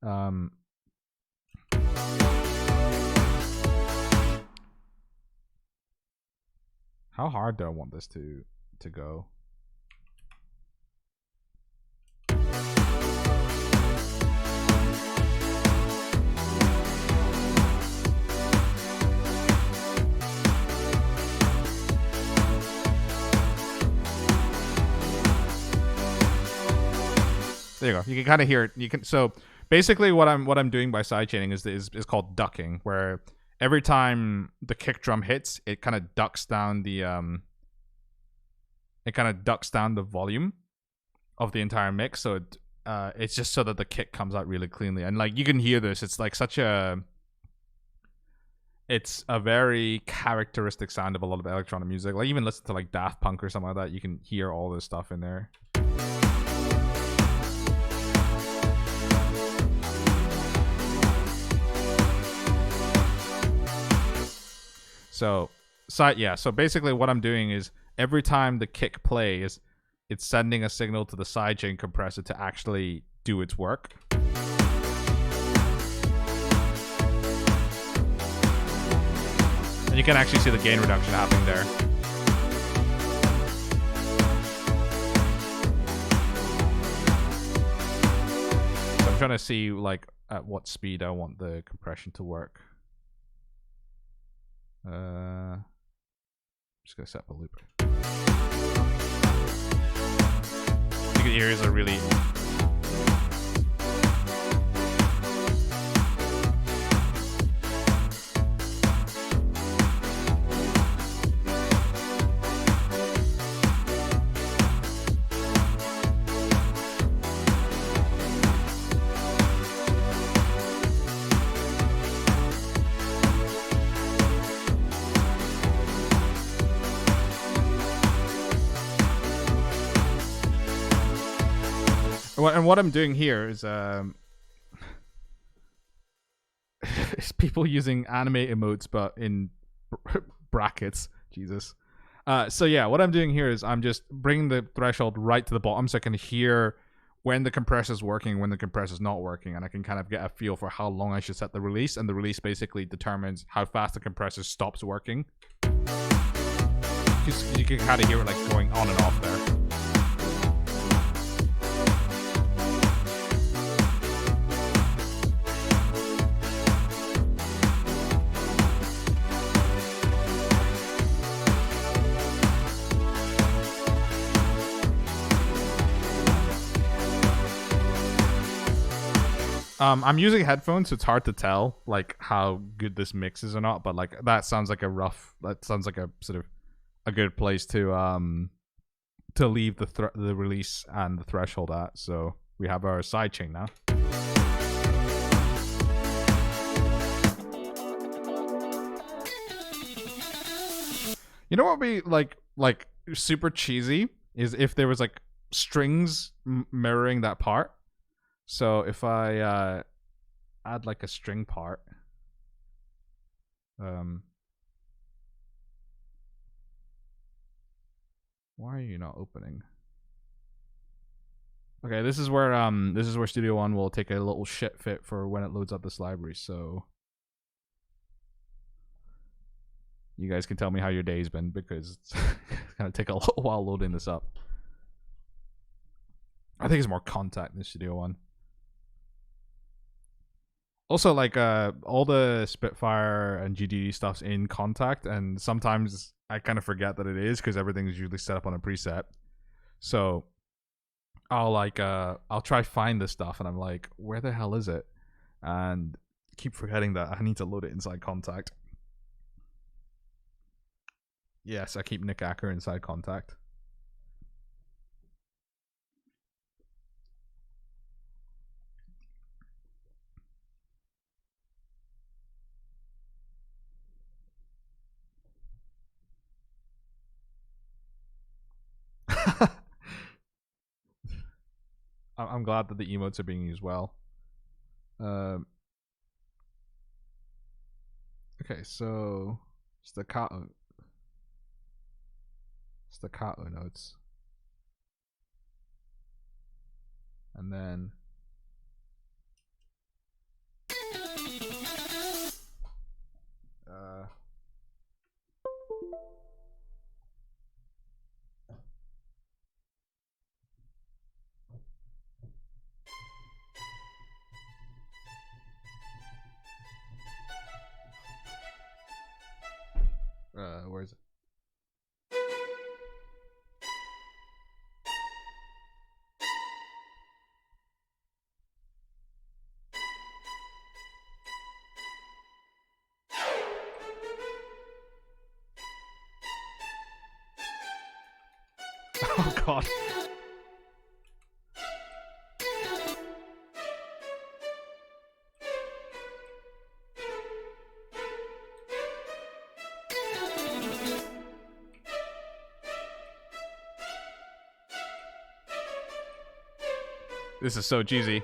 How hard do I want this to go? There you go. You can kind of hear it. You can. So basically, what I'm doing by sidechaining is called ducking, where every time the kick drum hits, it kind of ducks down the volume of the entire mix. So it's just so that the kick comes out really cleanly, and like you can hear this. It's like it's a very characteristic sound of a lot of electronic music. Like even listen to like Daft Punk or something like that, you can hear all this stuff in there. So basically what I'm doing is every time the kick plays, it's sending a signal to the sidechain compressor to actually do its work. And you can actually see the gain reduction happening there. So I'm trying to see like at what speed I want the compression to work. I'm just gonna set up a loop. You can hear is a really and what I'm doing here is is people using anime emotes but in brackets. Jesus. So yeah, what I'm doing here is I'm just bringing the threshold right to the bottom so I can hear when the compressor's working, when the compressor's not working, and I can kind of get a feel for how long I should set the release, and the release basically determines how fast the compressor stops working. You can kind of hear it like going on and off there. I'm using headphones, so it's hard to tell like how good this mix is or not. But like that sounds like a sort of a good place to leave the release and the threshold at. So we have our sidechain now. You know what would be like super cheesy is if there was like strings mirroring that part. So if I add like a string part, why are you not opening? Okay, this is where Studio One will take a little shit fit for when it loads up this library. So you guys can tell me how your day's been because it's gonna take a little while loading this up. I think it's more Contact than Studio One. Also, like all the Spitfire and GDD stuff's in Contact, and sometimes I kind of forget that it is because everything's usually set up on a preset. So I'll try find this stuff, and I'm like, where the hell is it? And keep forgetting that I need to load it inside Contact. Yes, I keep Nick Acker inside Contact. I'm glad that the emotes are being used well. Okay, so staccato notes, and then where is it? Oh god. This is so cheesy.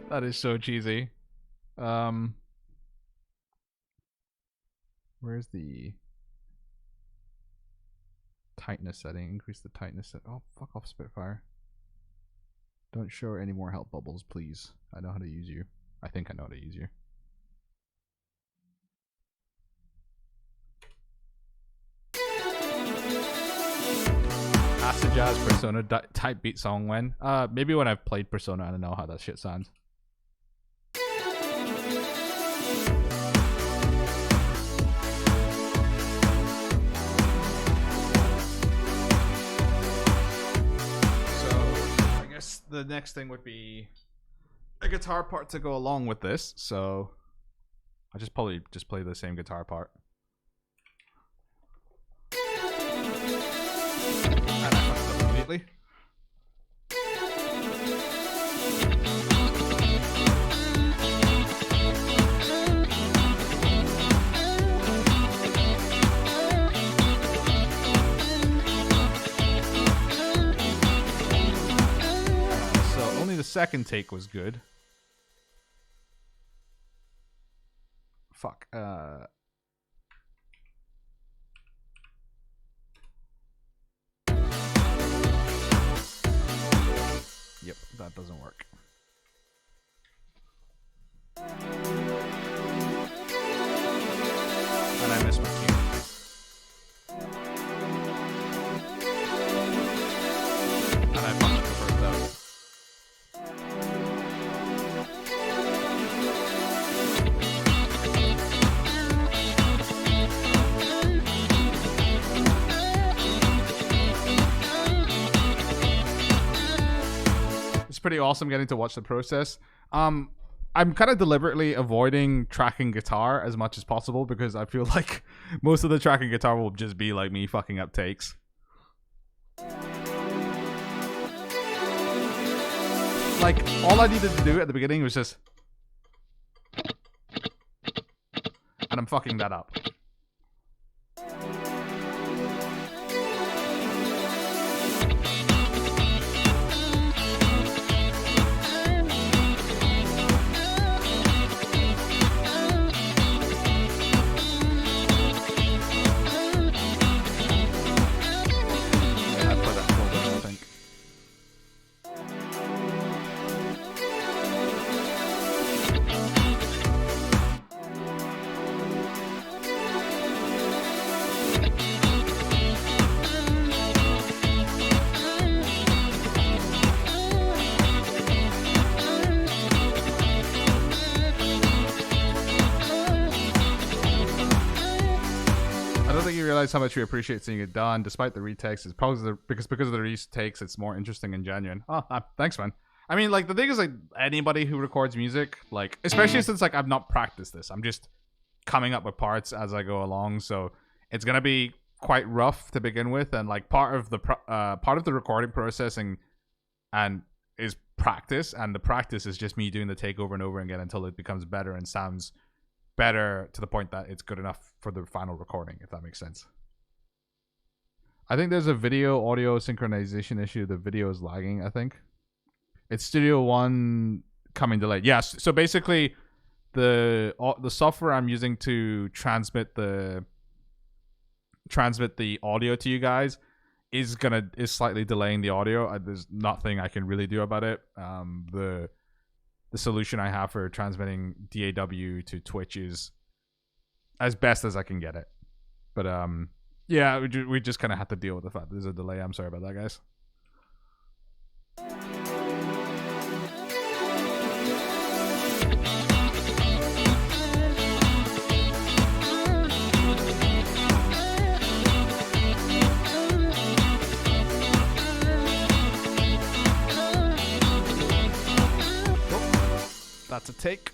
That is so cheesy. Where's the tightness setting? Increase the tightness set. Oh, fuck off, Spitfire. Don't show any more help bubbles, please. I know how to use you. I think I know how to use you. Acid Jazz Persona type beat song when? Maybe when I've played Persona, I don't know how that shit sounds. The next thing would be a guitar part to go along with this, so I just probably just play the same guitar part. And I fucked up immediately. The second take was good. Fuck. Yep, that doesn't work. And I missed my cue. And I fucked up the first note. Pretty awesome getting to watch the process. I'm kind of deliberately avoiding tracking guitar as much as possible because I feel like most of the tracking guitar will just be like me fucking up takes. Like, all I needed to do at the beginning was just... And I'm fucking that up. How much we appreciate seeing it done despite the retakes. It's probably because of the retakes it's more interesting and genuine. Oh, thanks, man. I mean, like, the thing is, like, anybody who records music, like, especially since, like, I've not practiced this, I'm just coming up with parts as I go along, so it's gonna be quite rough to begin with, and like part of the recording processing and is practice, and the practice is just me doing the take over and over again until it becomes better and sounds better to the point that it's good enough for the final recording, if that makes sense. I think there's a video audio synchronization issue. The video is lagging, I think. It's Studio One coming delayed. Yes. So basically the software I'm using to transmit the audio to you guys is slightly delaying the audio. There's nothing I can really do about it. The solution I have for transmitting DAW to Twitch is as best as I can get it. But yeah, we just kind of have to deal with the fact there's a delay. I'm sorry about that, guys. That's a take.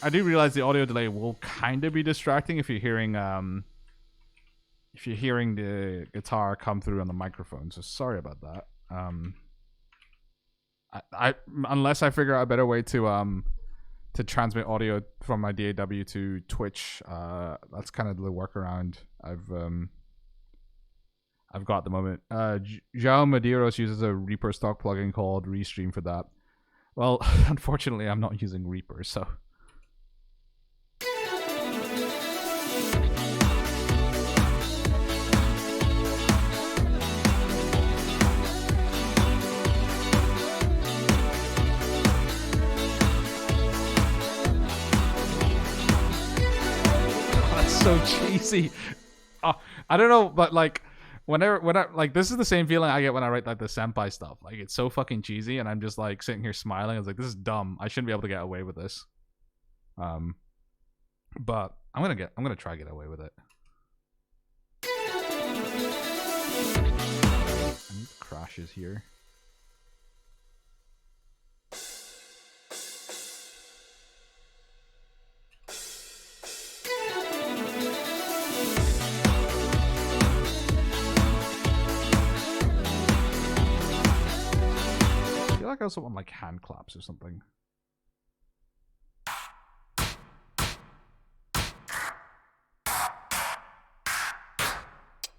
I do realize the audio delay will kind of be distracting if you're hearing the guitar come through on the microphone. So sorry about that. I unless I figure out a better way to transmit audio from my DAW to Twitch, that's kind of the workaround I've got at the moment. João Medeiros uses a Reaper stock plugin called Restream for that. Well, unfortunately, I'm not using Reaper, so. So cheesy. I don't know, but like whenever like this is the same feeling I get when I write like the senpai stuff. Like it's so fucking cheesy, and I'm just like sitting here smiling. I was like, this is dumb. I shouldn't be able to get away with this. But I'm gonna try to get away with it. I need crashes here. I also want like hand claps or something.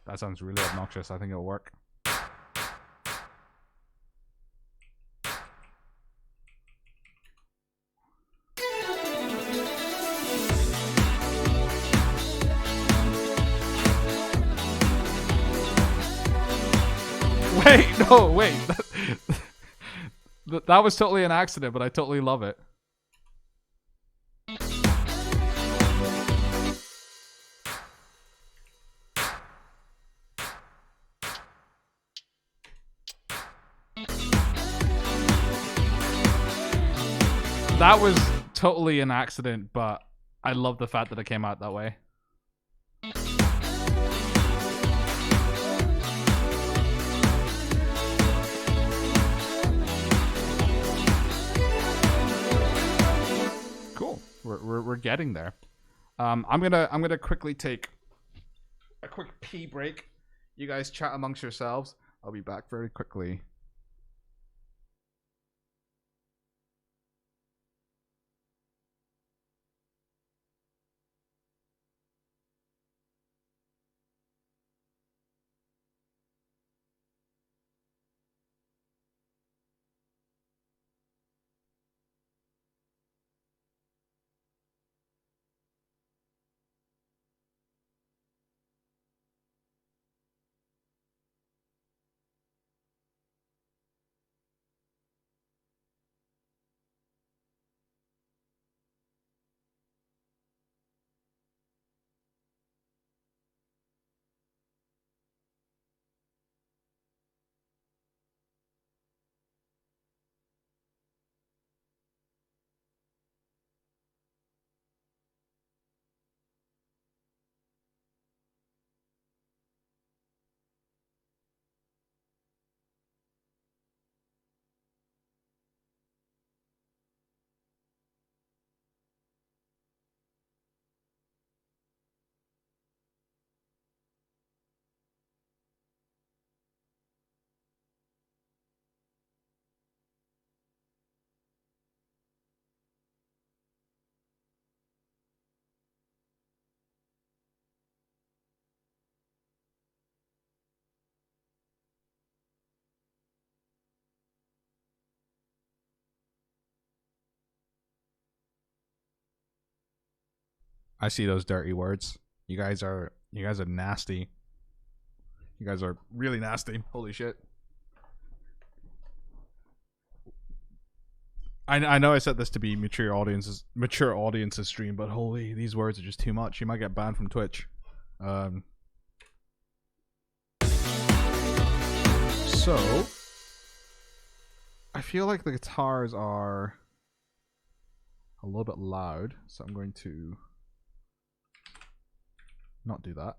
That sounds really obnoxious. I think it'll work. Wait, no, wait. That was totally an accident, but I totally love it. That was totally an accident, but I love the fact that it came out that way. Cool. We're getting there. I'm gonna quickly take a quick pee break. You guys chat amongst yourselves. I'll be back very quickly. I see those dirty words. You guys are nasty. You guys are really nasty. Holy shit. I know I said this to be mature audiences stream, but holy, these words are just too much. You might get banned from Twitch. So I feel like the guitars are a little bit loud, so I'm going to not do that.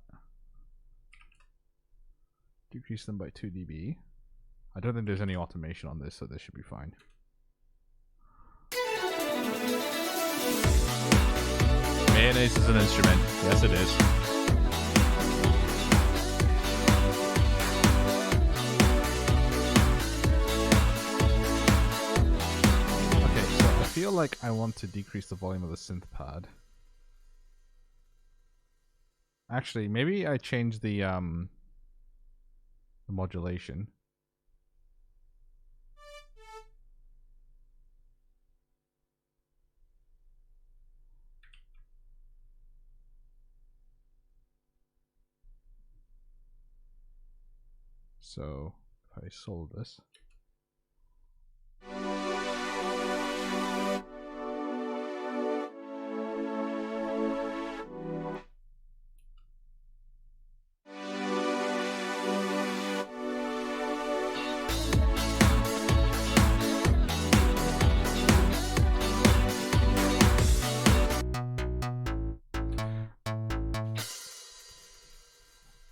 Decrease them by 2 dB. I don't think there's any automation on this, so this should be fine. Mayonnaise is an instrument. Yes, it is. Okay, so I feel like I want to decrease the volume of the synth pad. Actually, maybe I change the modulation. So if I solve this.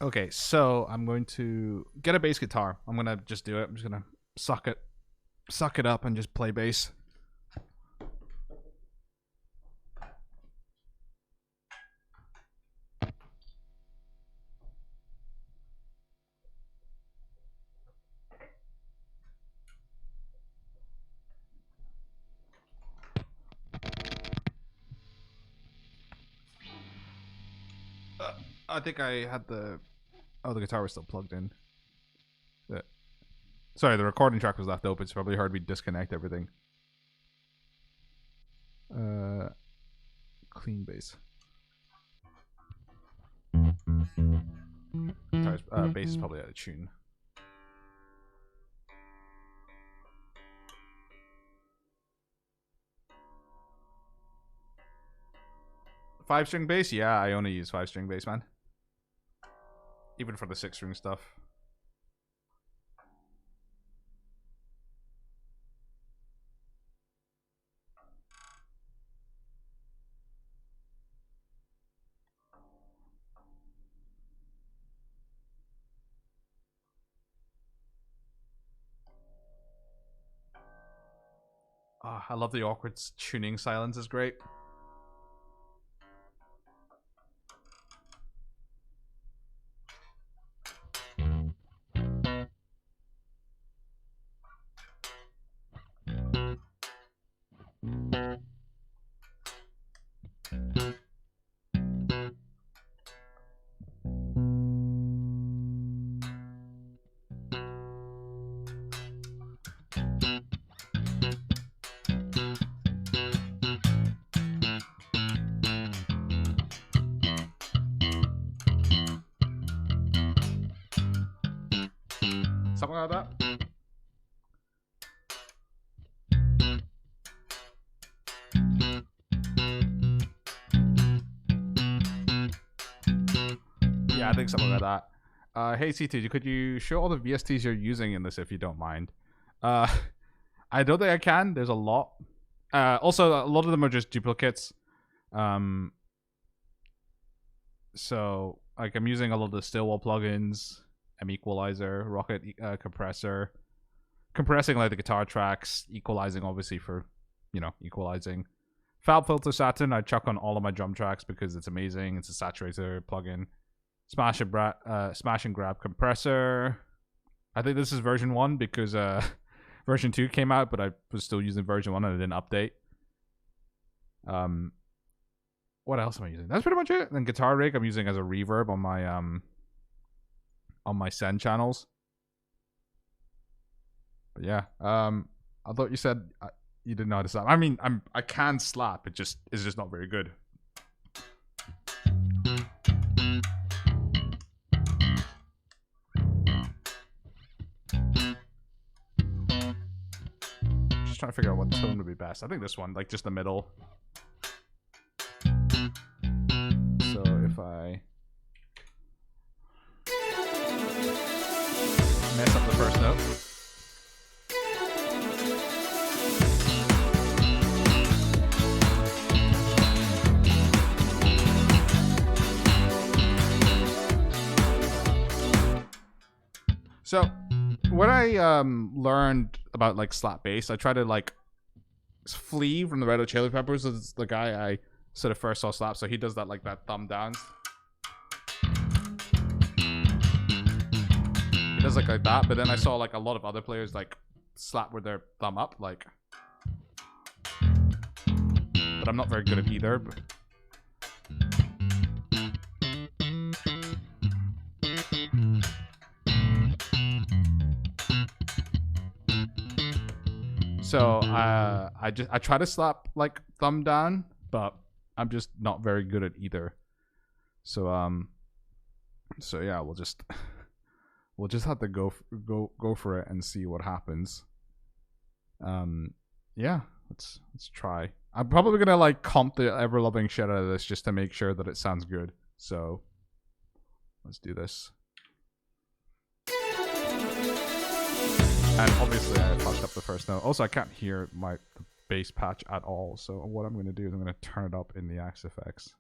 Okay, so I'm going to get a bass guitar. I'm gonna just do it. I'm just gonna suck it up and just play bass. I think I had the guitar was still plugged in. Sorry, the recording track was left open. It's probably hard to disconnect everything. Clean bass. Bass is probably out of tune. Five-string bass? Yeah, I only use 5-string bass, man. Even for the 6-string stuff. Oh, I love the awkward tuning silence. Is great. Something like that. Yeah, I think something like that. Hey Sithu, could you show all the VSTs you're using in this if you don't mind? I don't think I can. There's a lot. Also, a lot of them are just duplicates. So, like, I'm using a lot of the Stillwell plugins, M Equalizer, Rocket Compressor, compressing like the guitar tracks, equalizing obviously for, you know, equalizing. Fab Filter Saturn, I chuck on all of my drum tracks because it's amazing. It's a saturator plugin. Smash and grab compressor. I think this is version 1 because version 2 came out, but I was still using version 1 and I didn't update. What else am I using? That's pretty much it. Then Guitar Rig I'm using as a reverb on my send channels. But yeah, I thought you said you didn't know how to slap. I mean, I can slap. It's just not very good. Just trying to figure out what tone would be best. I think this one, like just the middle. So if I mess up the first note. So what I learned about like slap bass, I try to like Flea from the Red Hot Chili Peppers is the guy I sort of first saw slap, so he does that like that thumb down. He does like that, but then I saw like a lot of other players like slap with their thumb up, like. But I'm not very good at either. But... So I try to slap like thumb down, but I'm just not very good at either. So yeah, we'll just have to go for it and see what happens. Yeah, let's try. I'm probably gonna like comp the ever loving shit out of this just to make sure that it sounds good. So let's do this. And obviously I fucked up the first note. Also, I can't hear my bass patch at all. So what I'm going to do is I'm going to turn it up in the Axe effects.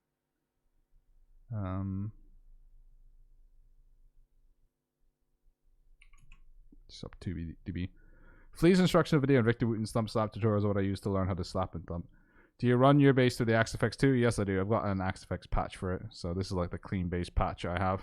Just up 2 dB. Flea's instructional video and Victor Wooten's thumb slap tutorial is what I use to learn how to slap and thumb. Do you run your bass through the Axe effects too? Yes, I do. I've got an Axe effects patch for it. So this is like the clean bass patch I have.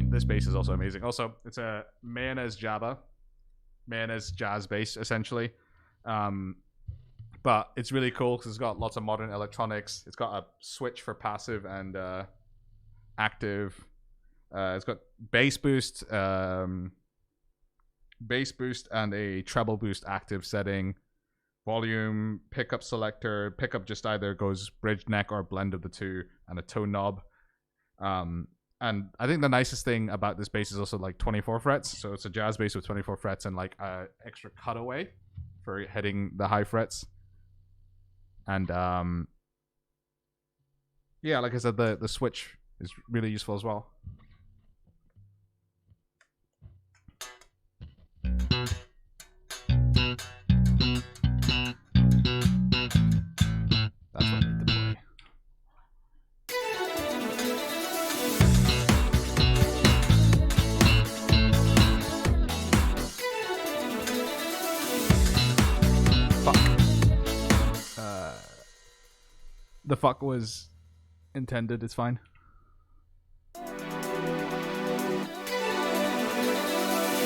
This bass is also amazing. Also, it's a mayonnaise jazz bass, essentially. But it's really cool because it's got lots of modern electronics. It's got a switch for passive and active. It's got bass boost and a treble boost active setting. Volume, pickup selector. Pickup just either goes bridge, neck, or blend of the two, and a tone knob. And I think the nicest thing about this bass is also like 24 frets. So it's a jazz bass with 24 frets and like a extra cutaway for hitting the high frets. And yeah, like I said, the switch is really useful as well. That's what I need to play. The fuck was intended, it's fine.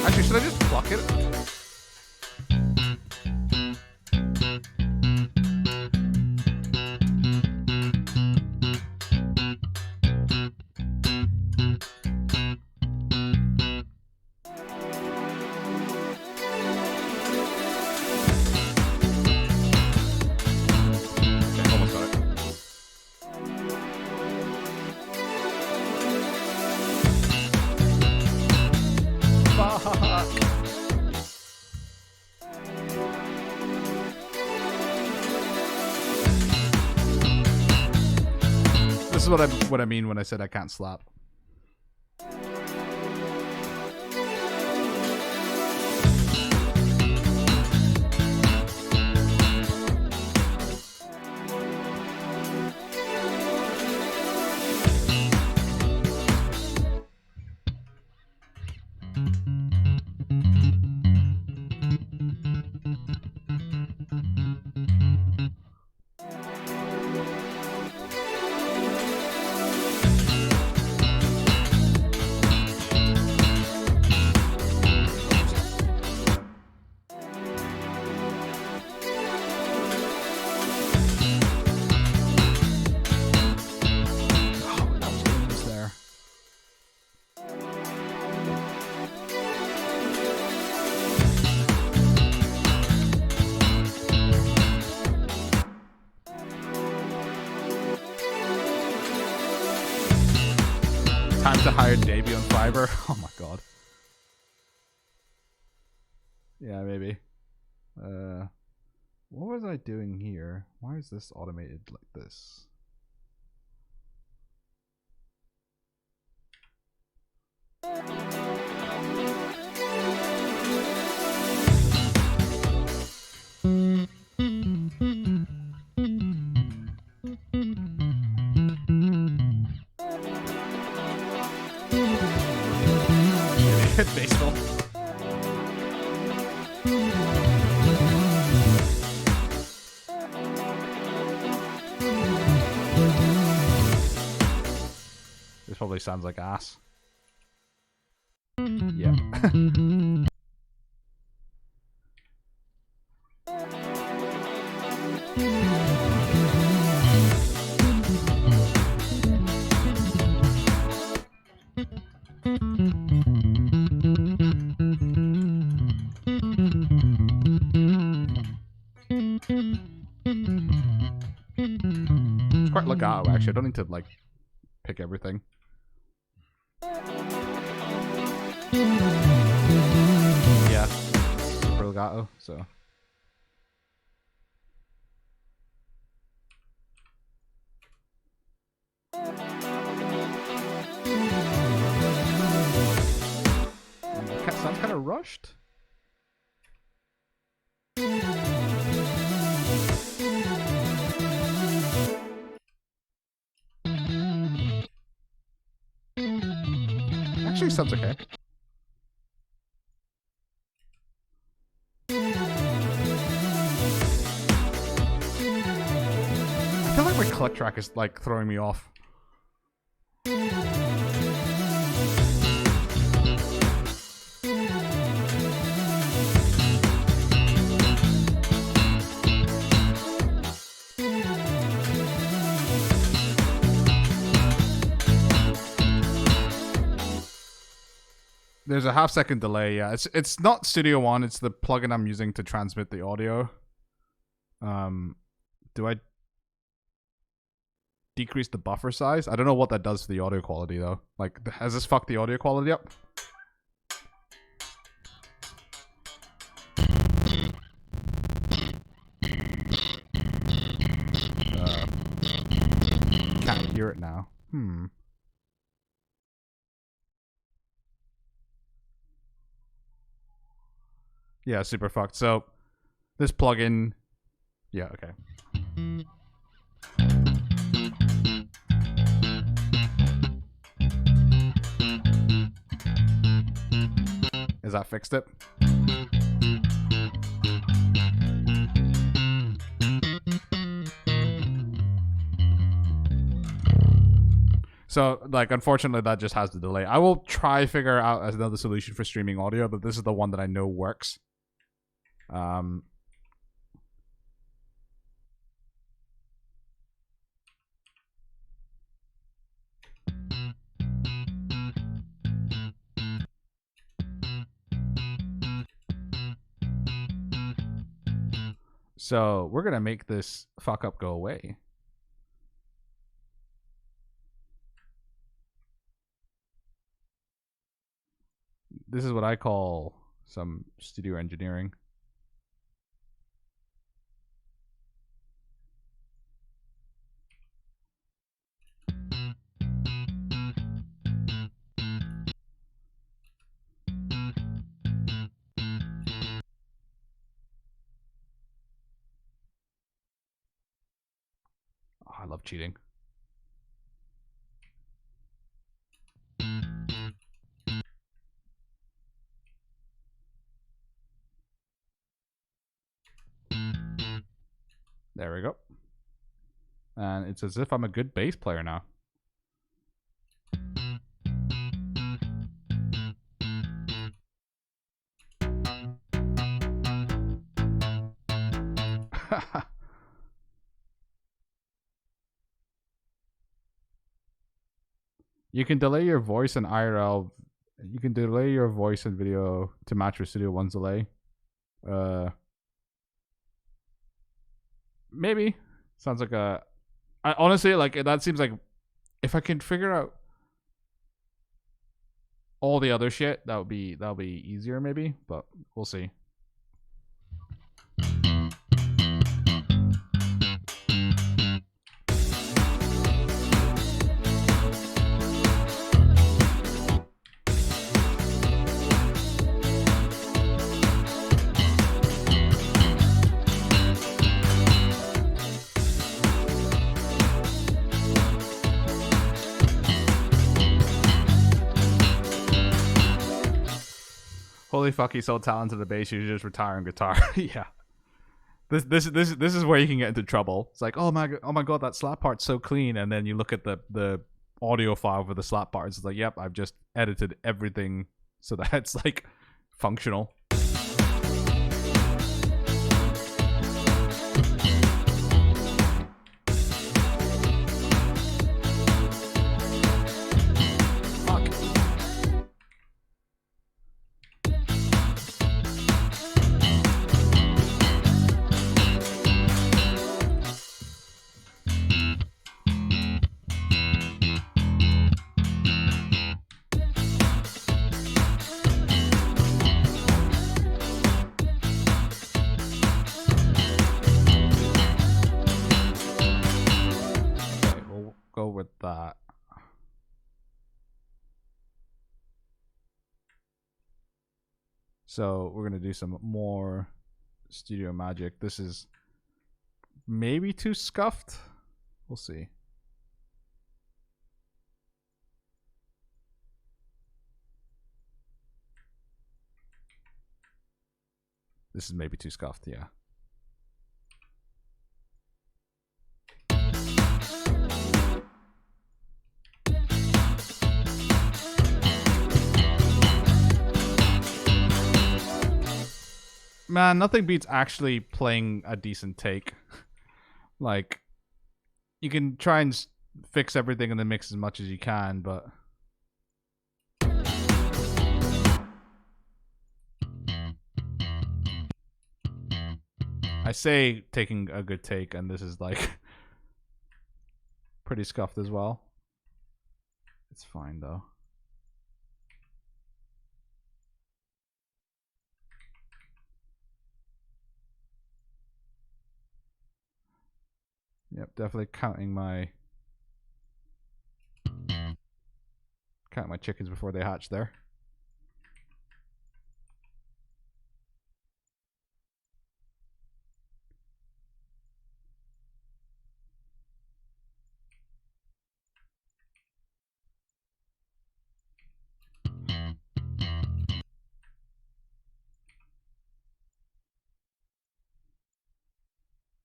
Actually, should I just pluck it? This is what I mean when I said I can't slap. Time to hire debut on Fiverr. Oh my god. Yeah, maybe. What was I doing here? Why is this automated like this? Baseball. This probably sounds like ass. Yeah. It's quite legato, actually. I don't need to, like, pick everything. Yeah, super legato, so. Sounds kind of rushed. Actually, sounds okay. I feel like my click track is like throwing me off. There's a half-second delay. Yeah, it's not Studio One. It's the plugin I'm using to transmit the audio. Do I decrease the buffer size? I don't know what that does for the audio quality though. Like, has this fucked the audio quality up? Can't hear it now. Yeah, super fucked. So this plugin, yeah, okay. Is that fixed it? So, like, unfortunately, that just has the delay. I will try figure out another solution for streaming audio, but this is the one that I know works. So we're gonna make this fuck up go away. This is what I call some studio engineering. Oh, I love cheating. There we go. And it's as if I'm a good bass player now. You can delay your voice in IRL. You can delay your voice and video to match your Studio One's delay. Maybe. Sounds like a... honestly, like, that seems like... If I can figure out all the other shit, that'll be easier maybe, but we'll see. Holy fuck, he's so talented at bass. You should just retire on guitar. Yeah. This is where you can get into trouble. It's like, oh my god, that slap part's so clean, and then you look at the audio file for the slap parts. It's like, yep, I've just edited everything so that it's like functional. With that. So we're gonna do some more studio magic. This is maybe too scuffed. We'll see. This is maybe too scuffed, yeah. Man, nothing beats actually playing a decent take. Like, you can try and fix everything in the mix as much as you can, but I say taking a good take, and this is like pretty scuffed as well. It's fine though. Yep, definitely counting my chickens before they hatch there.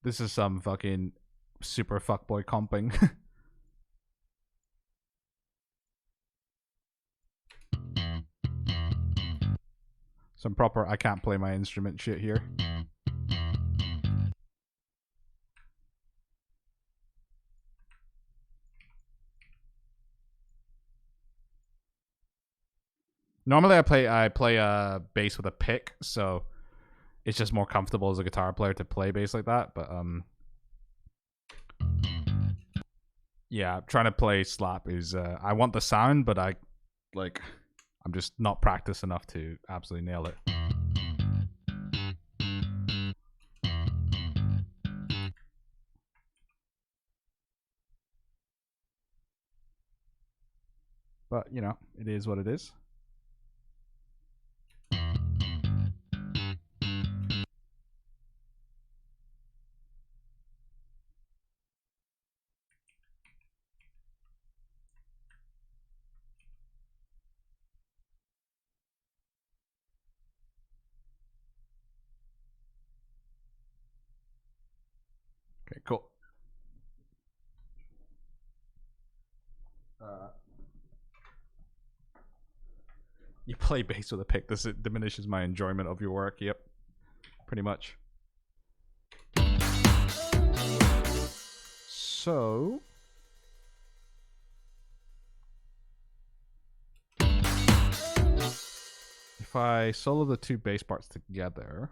This is some fucking super fuckboy comping. Some proper I can't play my instrument shit here. Normally I play a bass with a pick, so it's just more comfortable as a guitar player to play bass like that, but yeah, trying to play slap is I want the sound, but I'm just not practiced enough to absolutely nail it. But, you know, it is what it is. Okay, cool. You play bass with a pick. This diminishes my enjoyment of your work. Yep, pretty much. So, if I solo the two bass parts together,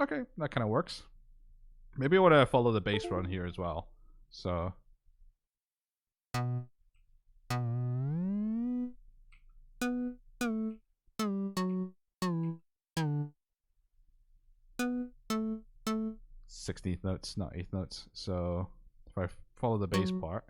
okay, that kind of works. Maybe I want to follow the bass run here as well. So. Sixteenth notes, not eighth notes. So if I follow the bass part.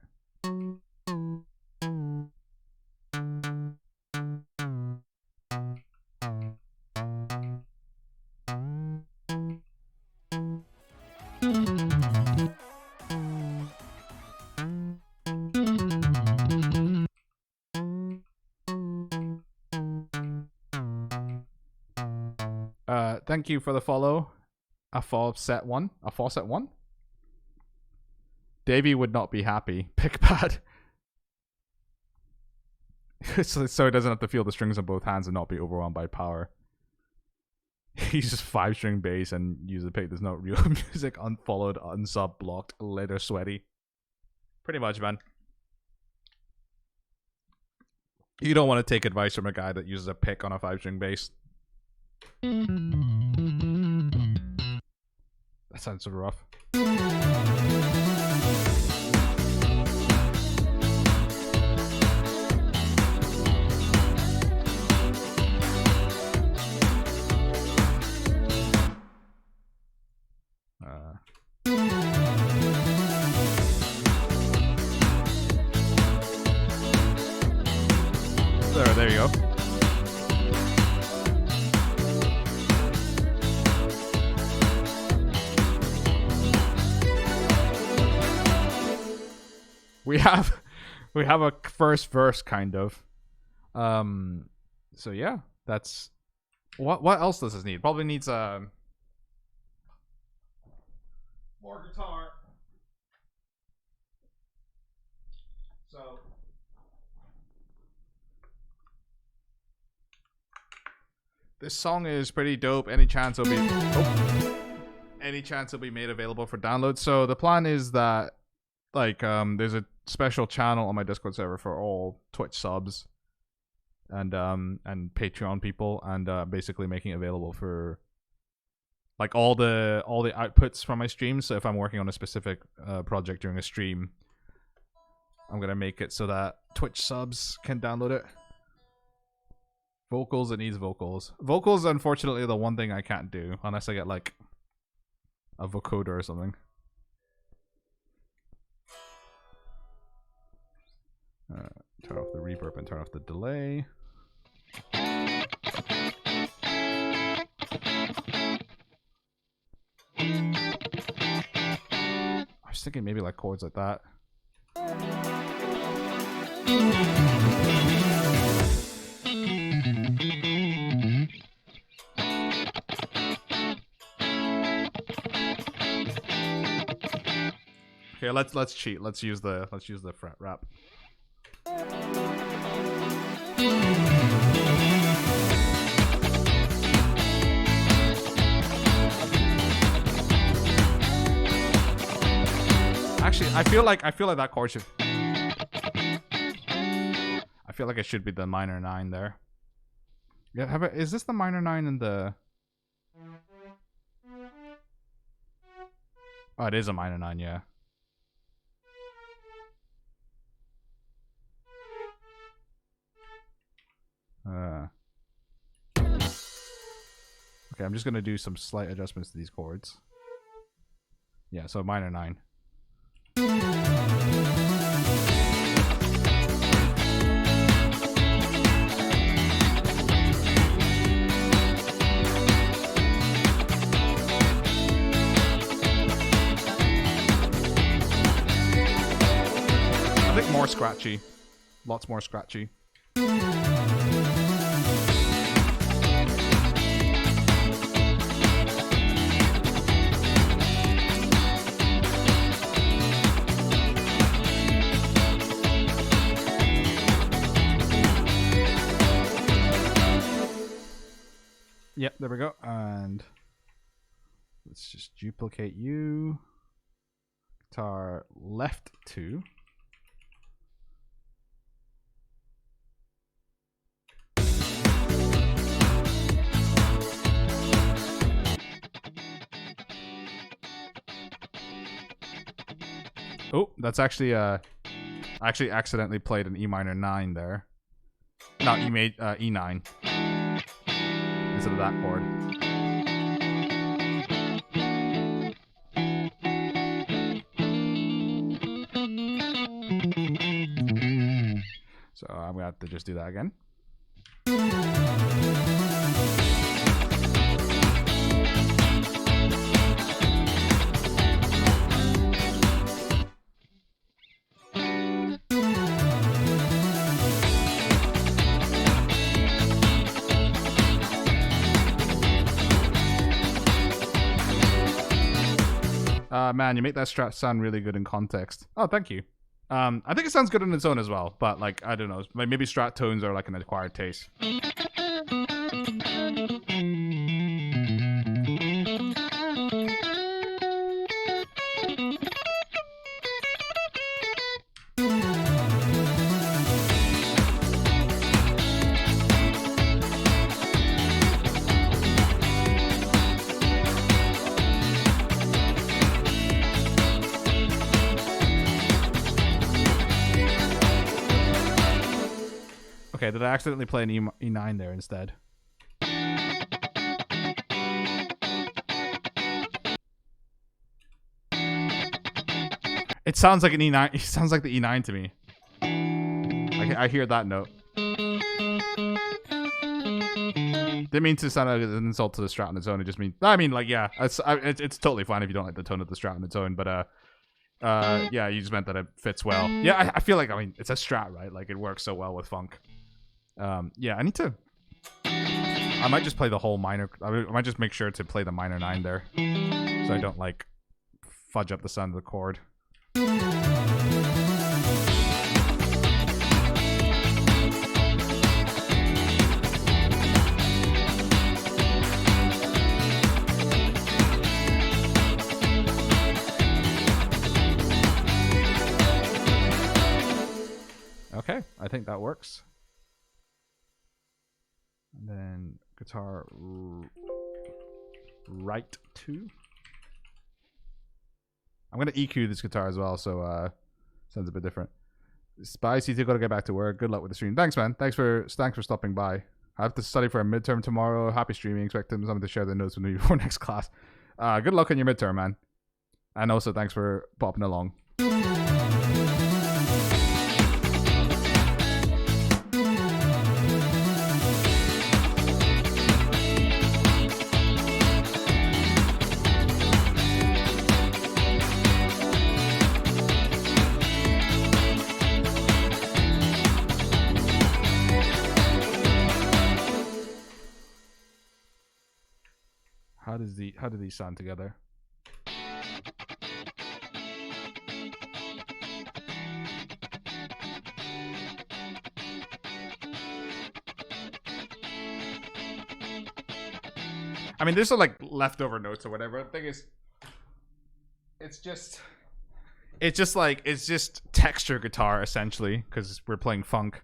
Thank you for the follow. A faucet one. A faucet one? Davey would not be happy. Pick pad. So he doesn't have to feel the strings on both hands and not be overwhelmed by power. He uses 5-string bass and use the pick. There's no real music. Unfollowed, unsub, blocked, later sweaty. Pretty much, man. You don't want to take advice from a guy that uses a pick on a 5-string bass. That sounds sort of rough. There you go. We have a first verse kind of. So yeah, that's what else does this need? Probably needs more guitar. So this song is pretty dope. Any chance it'll be made available for download. So the plan is that there's a special channel on my Discord server for all Twitch subs and Patreon people, and basically making it available for like all the outputs from my streams. So if I'm working on a specific project during a stream, I'm gonna make it so that Twitch subs can download it. Vocals, it needs vocals. Vocals, unfortunately, the one thing I can't do unless I get like a vocoder or something. Turn off the reverb and turn off the delay. I was thinking maybe like chords like that. Here, let's cheat. Let's use the fret wrap. Actually, I feel like that chord should. I feel like it should be the minor 9 there. Yeah, how about, is this the minor 9 in the? Oh, it is a minor 9, yeah. Okay, I'm just gonna do some slight adjustments to these chords. Yeah, so minor 9. I think more scratchy. Lots more scratchy. Yep, there we go. And let's just duplicate you. Guitar left 2. Oh, that's actually I actually accidentally played an E minor 9 there. Not E9 instead of that chord. So I'm gonna have to just do that again. Man, you make that strat sound really good in context. Oh, thank you. I think it sounds good on its own as well, but like I don't know, like maybe strat tones are like an acquired taste. Okay, did I accidentally play an E9 there instead? It sounds like an E9. It sounds like the E9 to me. I hear that note. Didn't mean to sound like an insult to the strat on its own. It just means, I mean, like, yeah, it's totally fine if you don't like the tone of the strat on its own. But yeah, you just meant that it fits well. Yeah, I feel like, I mean, it's a strat, right? Like it works so well with funk. Yeah, I need to. I might just play the whole minor. I might just make sure to play the minor 9 there, so I don't like fudge up the sound of the chord. Okay, I think that works. And then guitar right 2. I'm gonna EQ this guitar as well, so sounds a bit different. Spicy, you gotta get back to work. Good luck with the stream. Thanks, man. Thanks for stopping by. I have to study for a midterm tomorrow. Happy streaming. Expect someone to share the notes with me before next class. Good luck on your midterm, man. And also thanks for popping along. How do these sound together? I mean, there's like leftover notes or whatever. The thing is, it's just texture guitar essentially, because we're playing funk,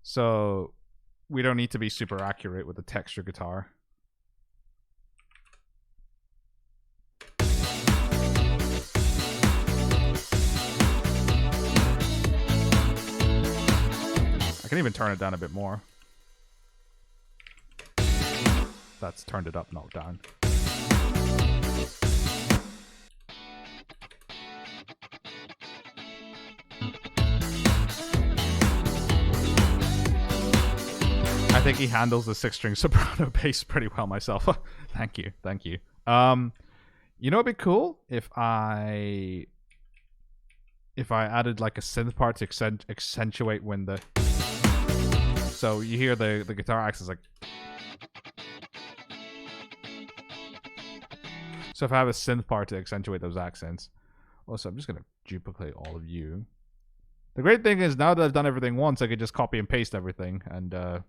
so we don't need to be super accurate with the texture guitar. I can even turn it down a bit more. That's turned it up, not down. I think he handles the 6-string soprano bass pretty well myself. Thank you. You know what'd be cool? If I added like a synth part to accentuate when the... So you hear the guitar accents like... So if I have a synth part to accentuate those accents. Also, I'm just going to duplicate all of you. The great thing is now that I've done everything once, I could just copy and paste everything. And that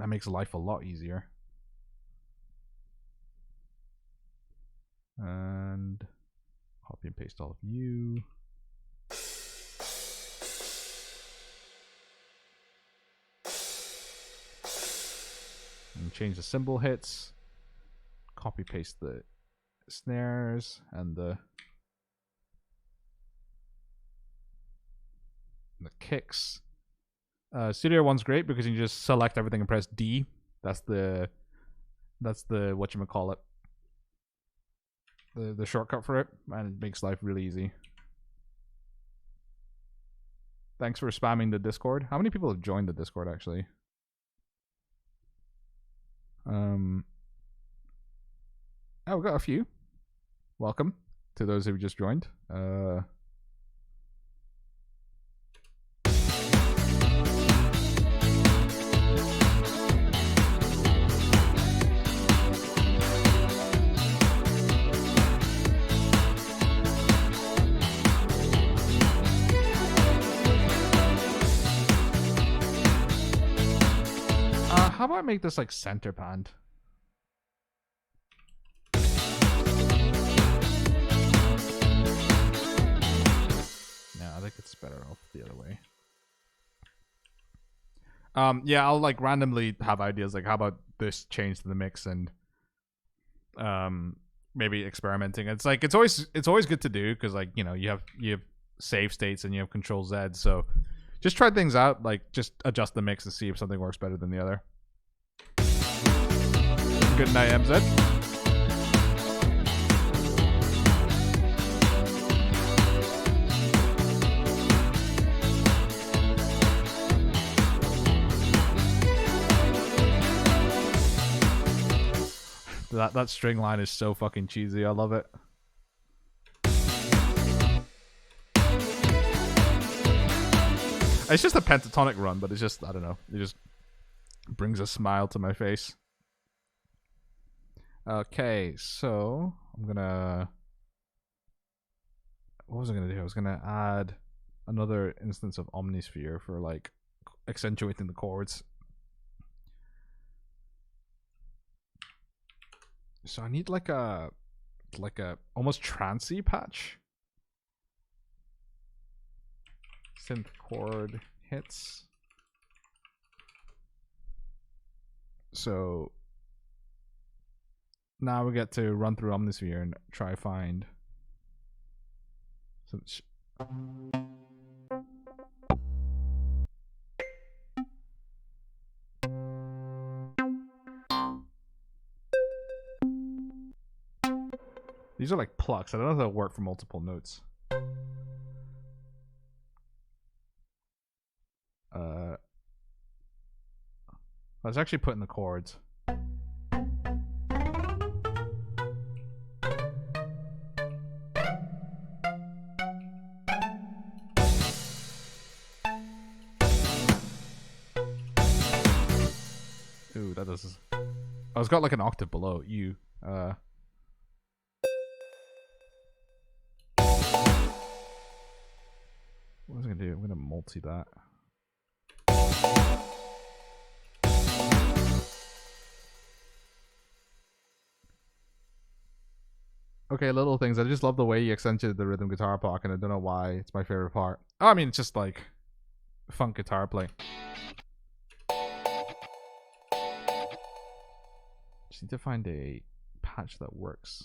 makes life a lot easier. And copy and paste all of you. And change the cymbal hits. Copy paste the snares and the kicks. Studio One's great because you just select everything and press D. That's the whatchamacallit. The shortcut for it, and it makes life really easy. Thanks for spamming the Discord. How many people have joined the Discord actually? Oh, we got a few. Welcome to those who just joined. how about I make this like center band? No, I think it's better off the other way. Yeah, I'll like randomly have ideas like how about this change to the mix and maybe experimenting. It's like it's always good to do because like you have save states and you have Control Z, so just try things out, like just adjust the mix and see if something works better than the other. Good night, MZ. That string line is so fucking cheesy. I love it. It's just a pentatonic run, but it's just, I don't know. It just brings a smile to my face. Okay, so I'm gonna... What was I gonna do? I was gonna add another instance of Omnisphere for like accentuating the chords. So I need like a almost trancey patch. Synth chord hits. So now we get to run through Omnisphere and try find some these are like plucks. I don't know if they'll work for multiple notes. Let's actually put in the chords. Ooh, that does. Oh, it's got like an octave below you. What was I gonna do? I'm gonna multi that. Okay, little things. I just love the way you accentuated the rhythm guitar part, and I don't know why. It's my favorite part. Oh, I mean, it's just like funk guitar play. Just need to find a patch that works.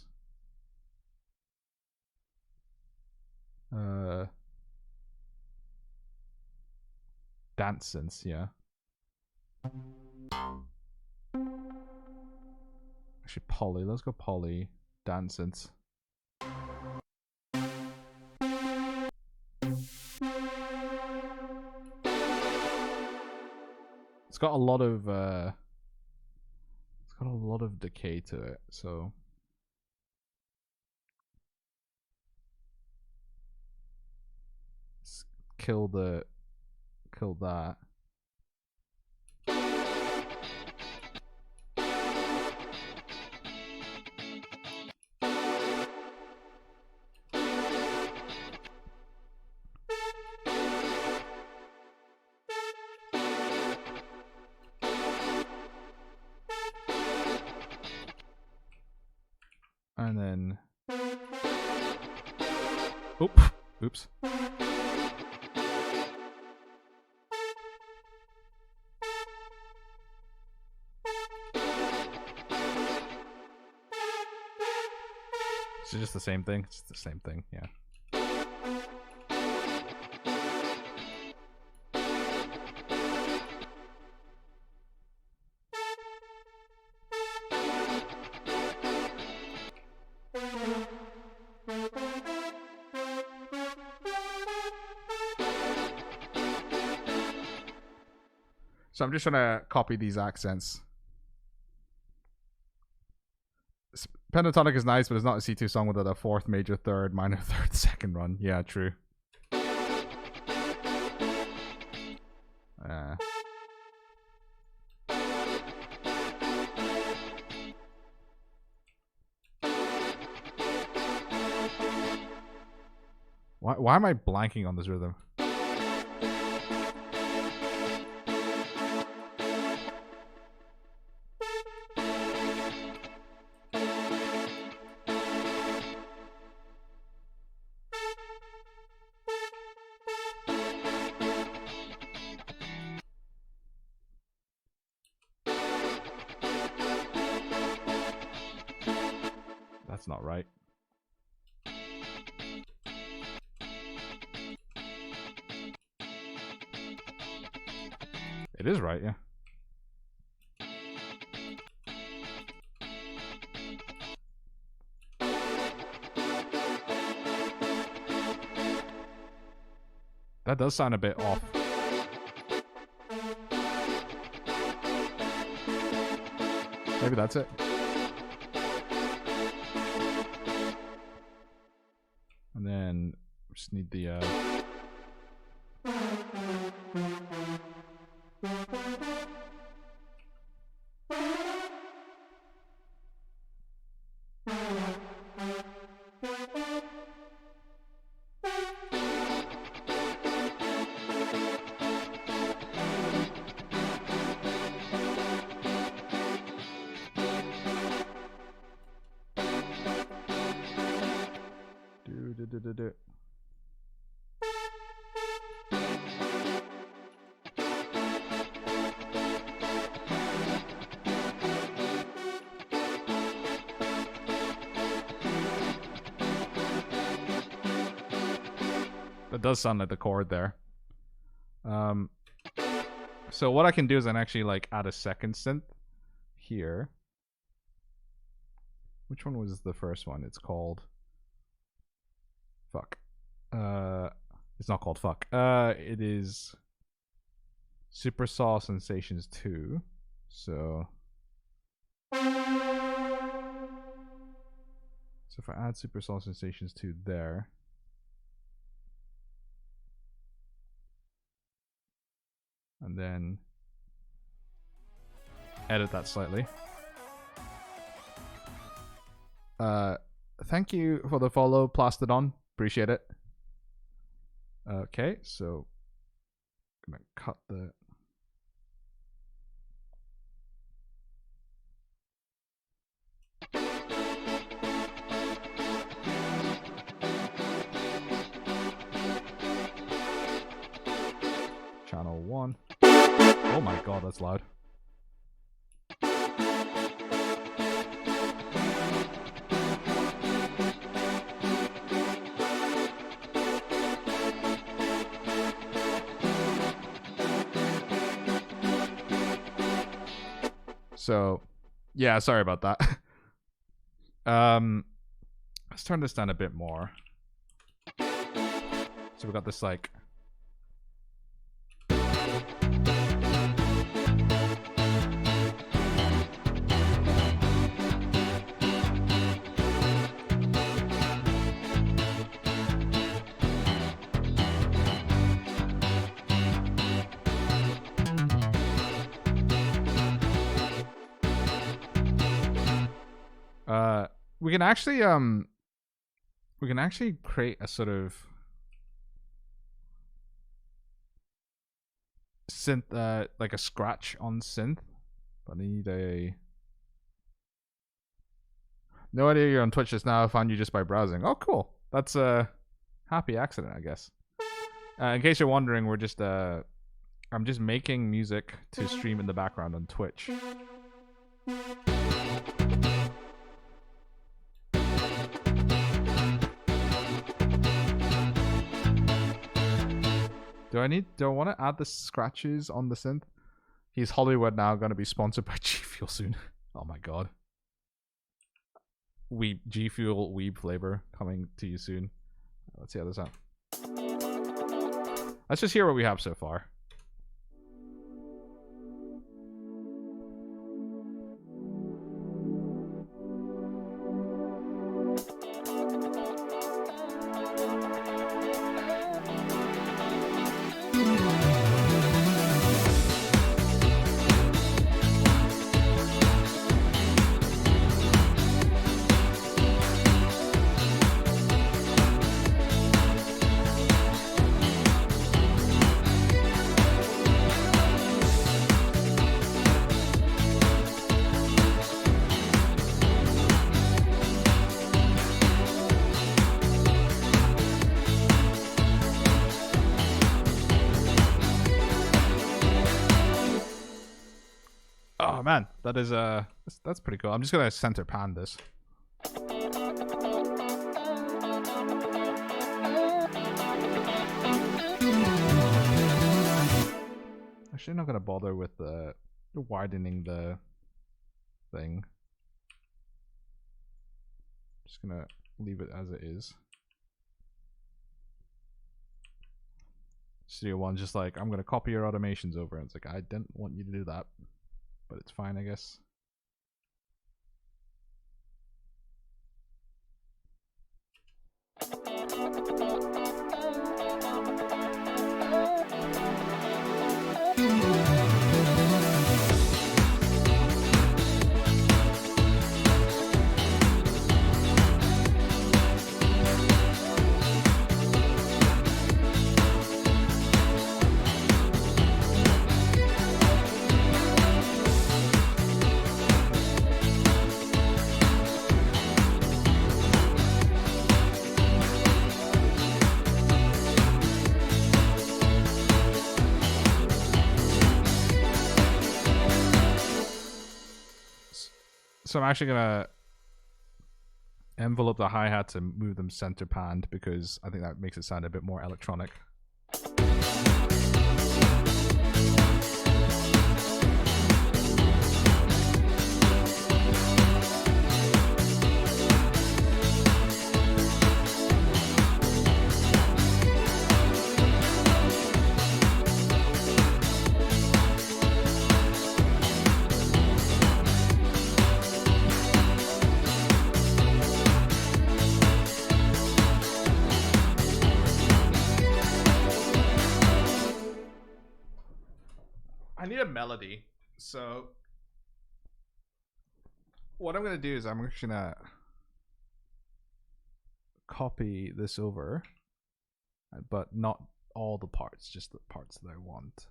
Dance synths, yeah. Actually, poly. Let's go poly. Dance synths. It's got a lot of decay to it, so let's kill that. And then oops. It's just the same thing. It's the same thing, yeah. So I'm just trying to copy these accents. Pentatonic is nice, but it's not a C2 song without a fourth major third, minor third, second run. Yeah, true. Why am I blanking on this rhythm? that's not right. It is right, yeah. That does sound a bit off. Maybe that's it. And then we just need the That does sound like the chord there. So what I can do is then actually like add a second synth here. Which one was the first one? It's called fuck. It's not called fuck. It is Super Saw Sensations 2. So if I add Super Saw Sensations 2 there. And then edit that slightly. Thank you for the follow, Plastodon. Appreciate it. Okay, so I'm gonna cut the channel 1. Oh my god, that's loud. So, yeah, sorry about that. Let's turn this down a bit more. So we got this like we can actually create a sort of synth, like a scratch on synth, but I need a no idea you're on Twitch just now. I found you just by browsing. Oh, cool. That's a happy accident, I guess. In case you're wondering, we're just I'm just making music to stream in the background on Twitch. Do I want to add the scratches on the synth? He's Hollywood now, going to be sponsored by G Fuel soon. Oh my god. G Fuel Weeb flavor coming to you soon. Let's see how this out. Let's just hear what we have so far. Man, that is that's pretty cool. I'm just gonna center pan this. Actually, I'm not gonna bother with widening the thing. Just gonna leave it as it is. Studio One just like, I'm gonna copy your automations over, and it's like, I didn't want you to do that, but it's fine, I guess. So I'm actually gonna envelope the hi-hats and move them center panned because I think that makes it sound a bit more electronic. I need a melody, so what I'm gonna do is I'm actually gonna copy this over, but not all the parts, just the parts that I want.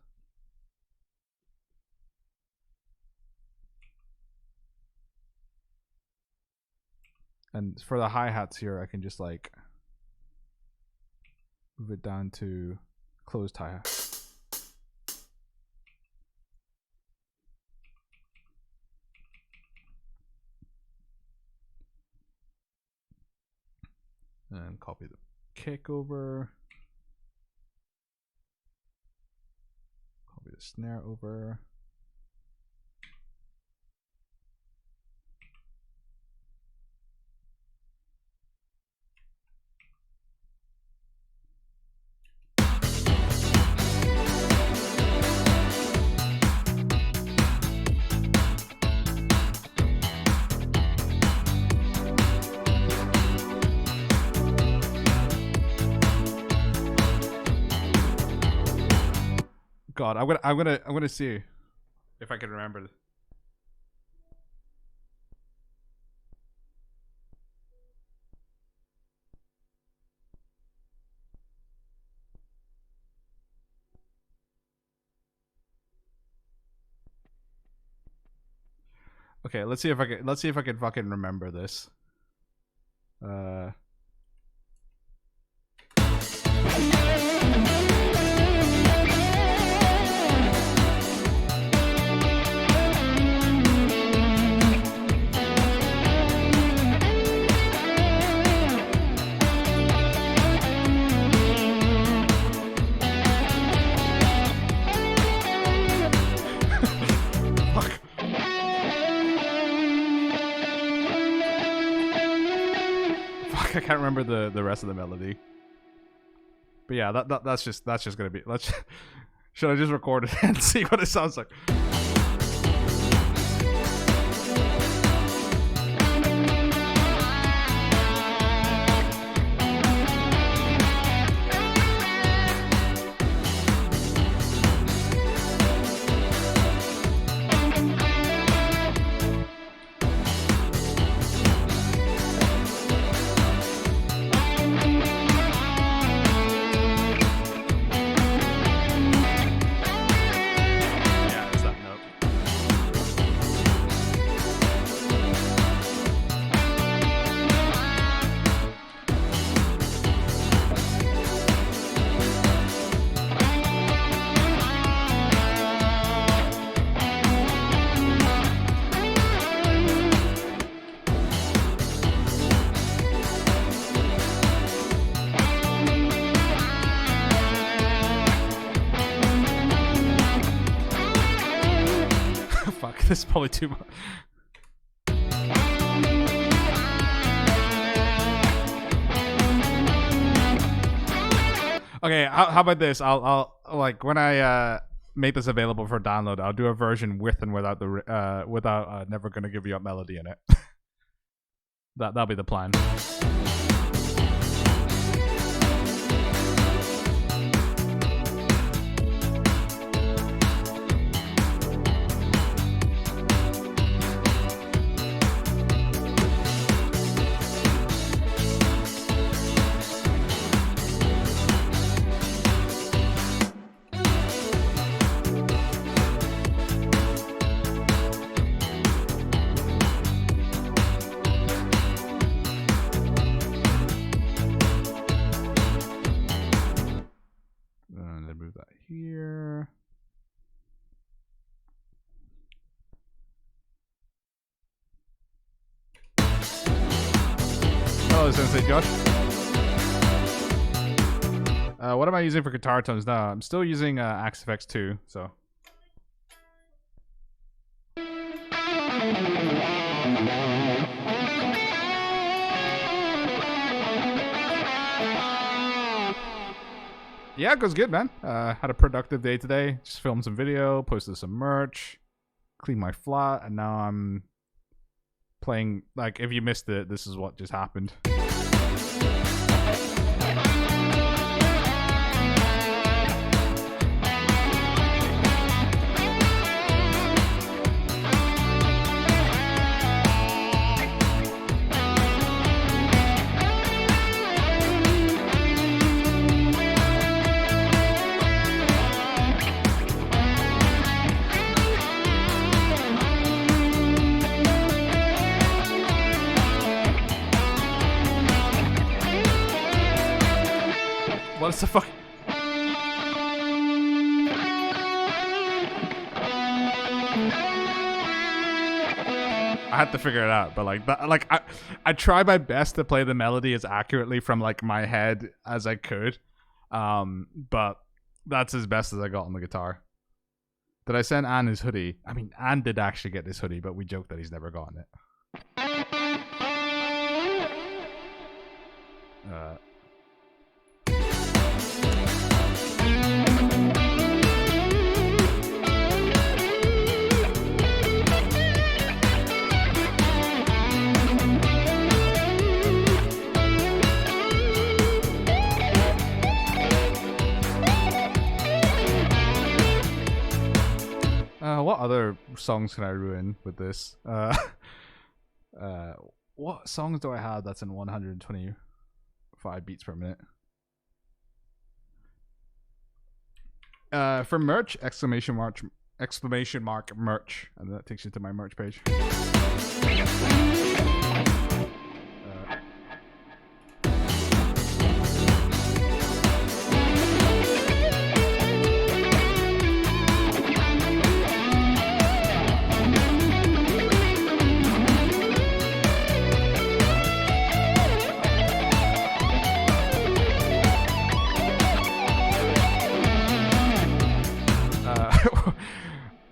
And for the hi-hats here, I can just like move it down to closed hi-hat. And copy the kick over. Copy the snare over. God, I'm gonna see if I can remember. Okay, let's see if I can fucking remember this. I can't remember the rest of the melody, but yeah, that's just gonna be. Should I just record it and see what it sounds like? This is probably too much. Okay, how about this? I'll like when I make this available for download, I'll do a version with and without the without Never Gonna Give You Up melody in it. That'll be the plan. Here. Hello, Sensei Josh. What am I using for guitar tones now? I'm still using Axe FX 2, so. Yeah, it goes good, man. Had a productive day today. Just filmed some video, posted some merch, cleaned my flat, and now I'm playing. Like, if you missed it, this is what just happened. What the fuck? I had to figure it out, but like that, like I try my best to play the melody as accurately from like my head as I could, but that's as best as I got on the guitar. Did I send Anne his hoodie? I mean, Anne did actually get this hoodie, but we joked that he's never gotten it. What other songs can I ruin with this? What songs do I have that's in 125 beats per minute? For merch, exclamation mark merch, and that takes you to my merch page.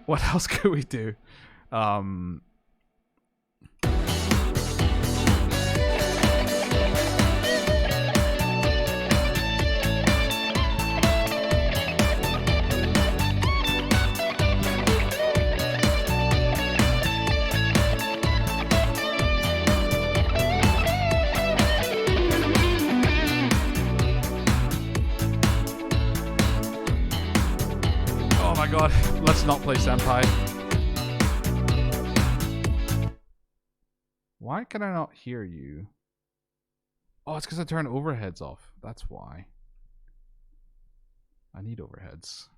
What else could we do? Oh my god, let's not play Senpai. Why can I not hear you? Oh, it's because I turned overheads off. That's why. I need overheads.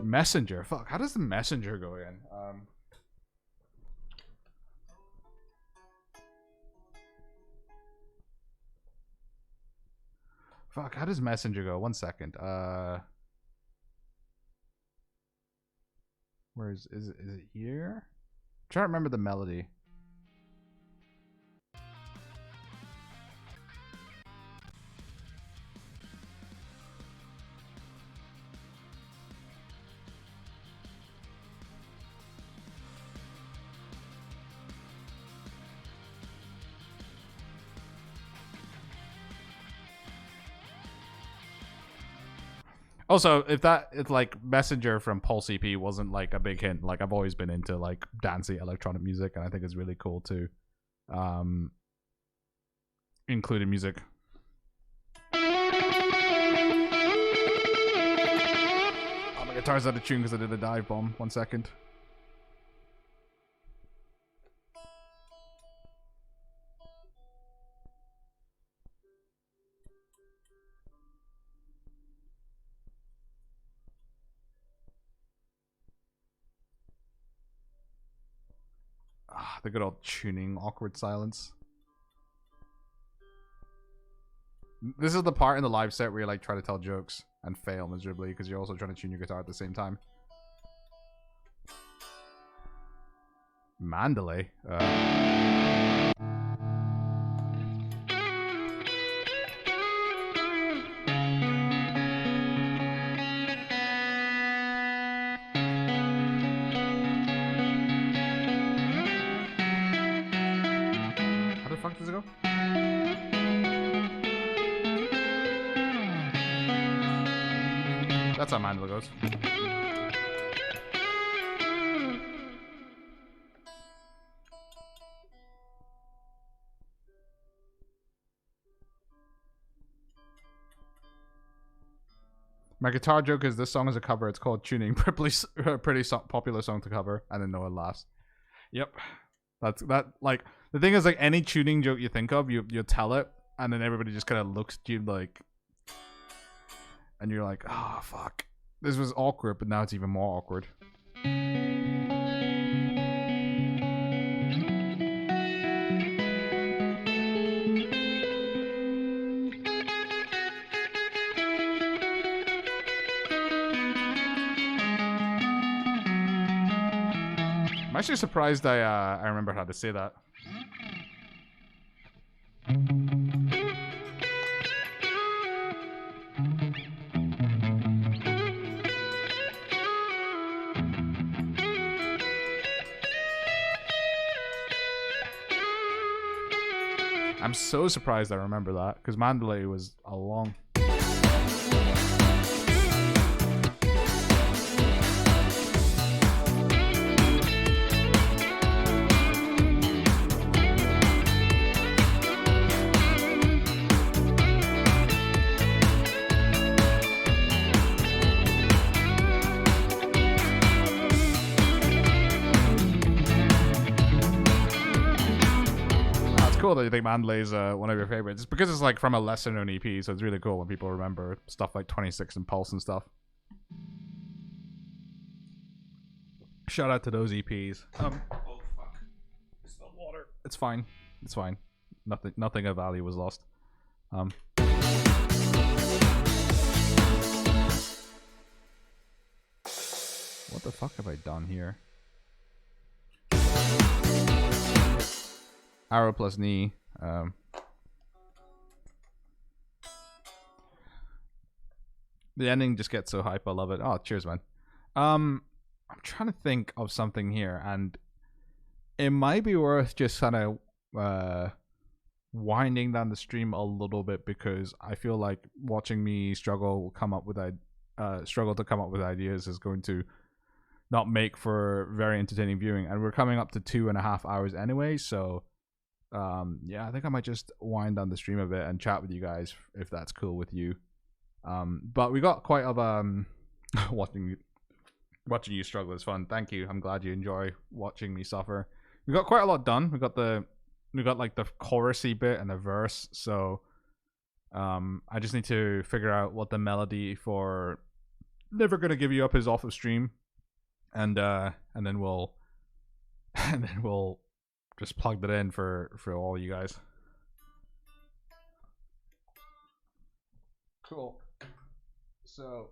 Messenger. Fuck, how does the messenger go in? Fuck, how does messenger go? 1 second. Where is it here? I'm trying to remember the melody. Also, if that it's like Messenger from Pulse EP wasn't like a big hint, like I've always been into like dancey electronic music, and I think it's really cool to include in music. Oh, my guitar's out of tune because I did a dive bomb. 1 second. The good old tuning, awkward silence. This is the part in the live set where you like try to tell jokes and fail miserably because you're also trying to tune your guitar at the same time. Mandalay. How the fuck does it go? That's how Mandalay goes. My guitar joke is this song is a cover. It's called Tuning. Pretty popular song to cover. And then Noah laughs. Yep. That like the thing is like any tuning joke you think of, you tell it, and then everybody just kind of looks at you like, and you're like, oh fuck, this was awkward, but now it's even more awkward. I'm actually surprised I remember how to say that. I'm so surprised I remember that because Mandalay was a long. Cool that you think Mandalay's one of your favorites. It's because it's like from a lesser known EP, so it's really cool when people remember stuff like 26 and Pulse and stuff. Shout out to those EPs. Oh fuck! I spilled water. It's fine. It's fine. Nothing of value was lost. What the fuck have I done here? Arrow plus knee. The ending just gets so hype. I love it. Oh, cheers, man. I'm trying to think of something here, and it might be worth just kind of winding down the stream a little bit because I feel like watching me struggle to come up with ideas is going to not make for very entertaining viewing, and we're coming up to 2.5 hours anyway, so. Yeah, I think I might just wind down the stream a bit and chat with you guys if that's cool with you. But we got quite a watching you struggle is fun. Thank you. I'm glad you enjoy watching me suffer. We got quite a lot done. We got like the chorusy bit and the verse. So I just need to figure out what the melody for "Never Gonna Give You Up" is off of stream, and then we'll just plug that in for all you guys. Cool. So,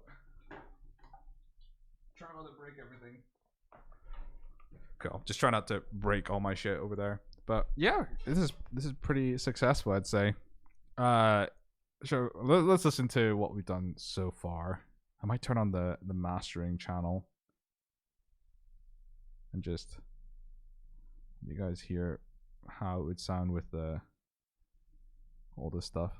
try not to break everything. Cool. Just try not to break all my shit over there. But yeah, this is pretty successful, I'd say. So let's listen to what we've done so far. I might turn on the mastering channel and just. You guys hear how it would sound with all this stuff.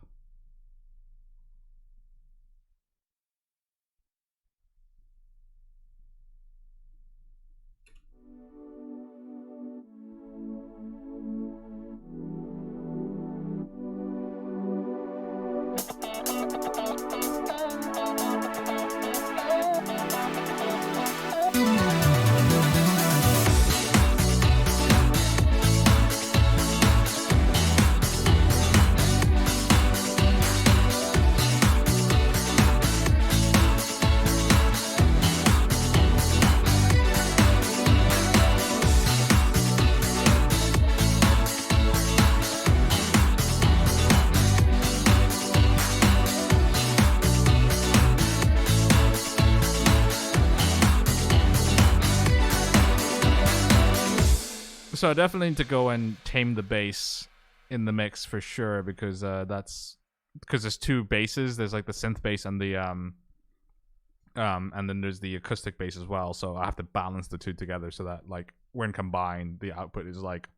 So I definitely need to go and tame the bass in the mix for sure, because because there's two basses. There's like the synth bass and and then there's the acoustic bass as well. So I have to balance the two together so that like when combined, the output is like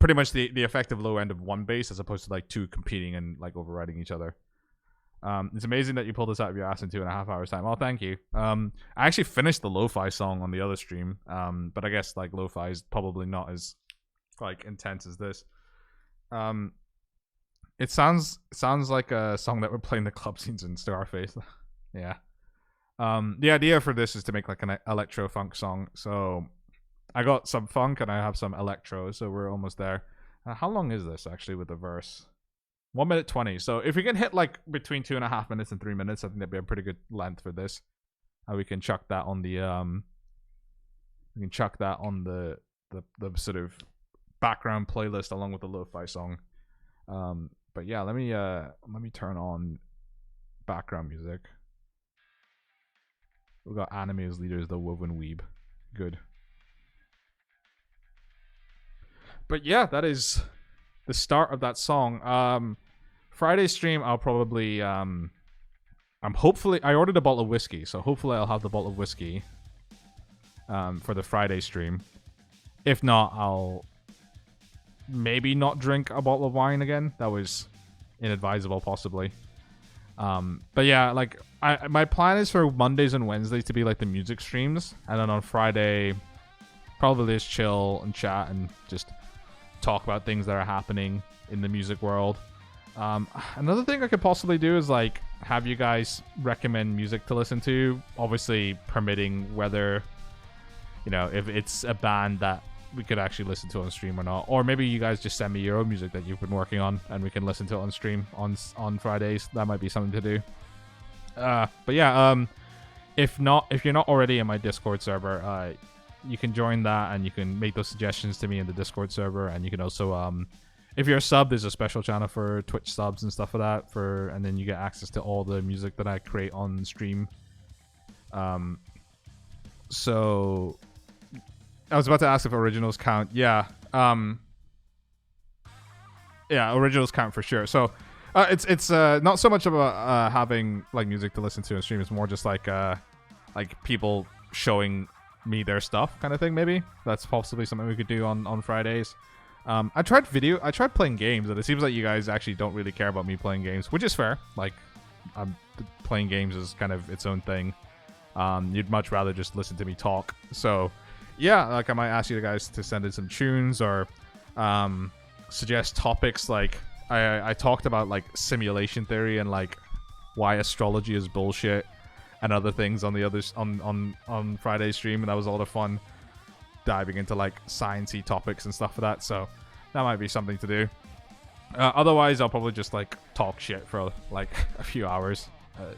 pretty much the effective low end of one bass as opposed to like two competing and like overriding each other. It's amazing that you pulled this out of your ass in 2.5 hours time. Oh, thank you. I actually finished the lo-fi song on the other stream, but I guess like lo-fi is probably not as like intense as this. It sounds like a song that would play in the club scenes in Scarface. Yeah. The idea for this is to make like an electro funk song. So I got some funk and I have some electro, so we're almost there. How long is this actually with the verse? 1 minute 20. So if we can hit like between 2.5 minutes and 3 minutes, I think that'd be a pretty good length for this. We can chuck that on the the sort of background playlist along with the lo-fi song. But yeah, let me turn on background music. We got anime as leaders, the woven weeb. Good. But yeah, that is the start of that song. Friday stream, I'll probably hopefully I ordered a bottle of whiskey, so hopefully I'll have the bottle of whiskey for the Friday stream. If not, I'll maybe not drink a bottle of wine again. That was inadvisable, possibly. But yeah, like my plan is for Mondays and Wednesdays to be like the music streams, and then on Friday probably just chill and chat and just talk about things that are happening in the music world. Another thing I could possibly do is like have you guys recommend music to listen to, obviously permitting whether, you know, if it's a band that we could actually listen to on stream or not, or maybe you guys just send me your own music that you've been working on and we can listen to it on stream on Fridays. That might be something to do. But yeah, if you're not already in my Discord server, you can join that and you can make those suggestions to me in the Discord server, and you can also if you're a sub, there's a special channel for Twitch subs and stuff like that, and then you get access to all the music that I create on stream. So I was about to ask if originals count. Yeah. Yeah, originals count for sure. So it's not so much about having like music to listen to on stream. It's more just like people showing me their stuff kind of thing. Maybe that's possibly something we could do on Fridays. I tried playing games, and it seems like you guys actually don't really care about me playing games, which is fair. Like, playing games is kind of its own thing. You'd much rather just listen to me talk. So, yeah, like I might ask you guys to send in some tunes or suggest topics. Like, I talked about like simulation theory and like why astrology is bullshit and other things on the others on Friday's stream, and that was a lot of fun. Diving into like sciencey topics and stuff for that, so that might be something to do. Otherwise, I'll probably just like talk shit for like a few hours.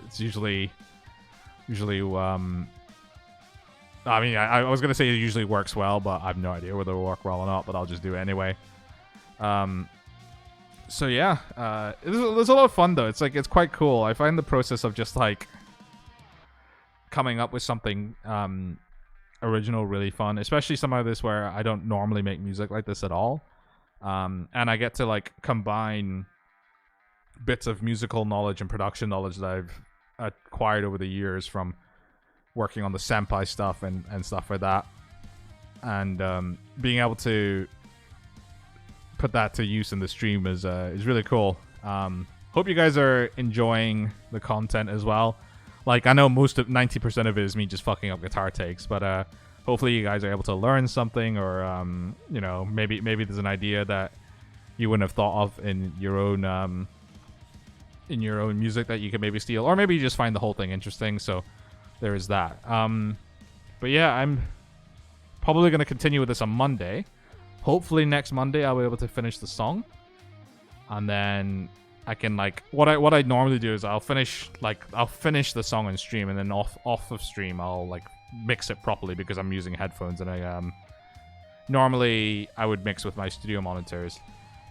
It's usually I mean, I was gonna say it usually works well, but I have no idea whether it will work well or not. But I'll just do it anyway. So yeah, there's a lot of fun though. It's like it's quite cool. I find the process of just like coming up with something original really fun, especially some of this where I don't normally make music like this at all, and I get to like combine bits of musical knowledge and production knowledge that I've acquired over the years from working on the senpai stuff and stuff like that, and being able to put that to use in the stream is really cool. Hope you guys are enjoying the content as well. Like, I know 90% of it is me just fucking up guitar takes, but hopefully you guys are able to learn something, or you know, maybe there's an idea that you wouldn't have thought of in your own music that you could maybe steal, or maybe you just find the whole thing interesting. So there is that. But yeah, I'm probably gonna continue with this on Monday. Hopefully next Monday I'll be able to finish the song, and then I can like what I normally do is I'll finish the song on stream, and then off of stream I'll like mix it properly because I'm using headphones, and I normally I would mix with my studio monitors.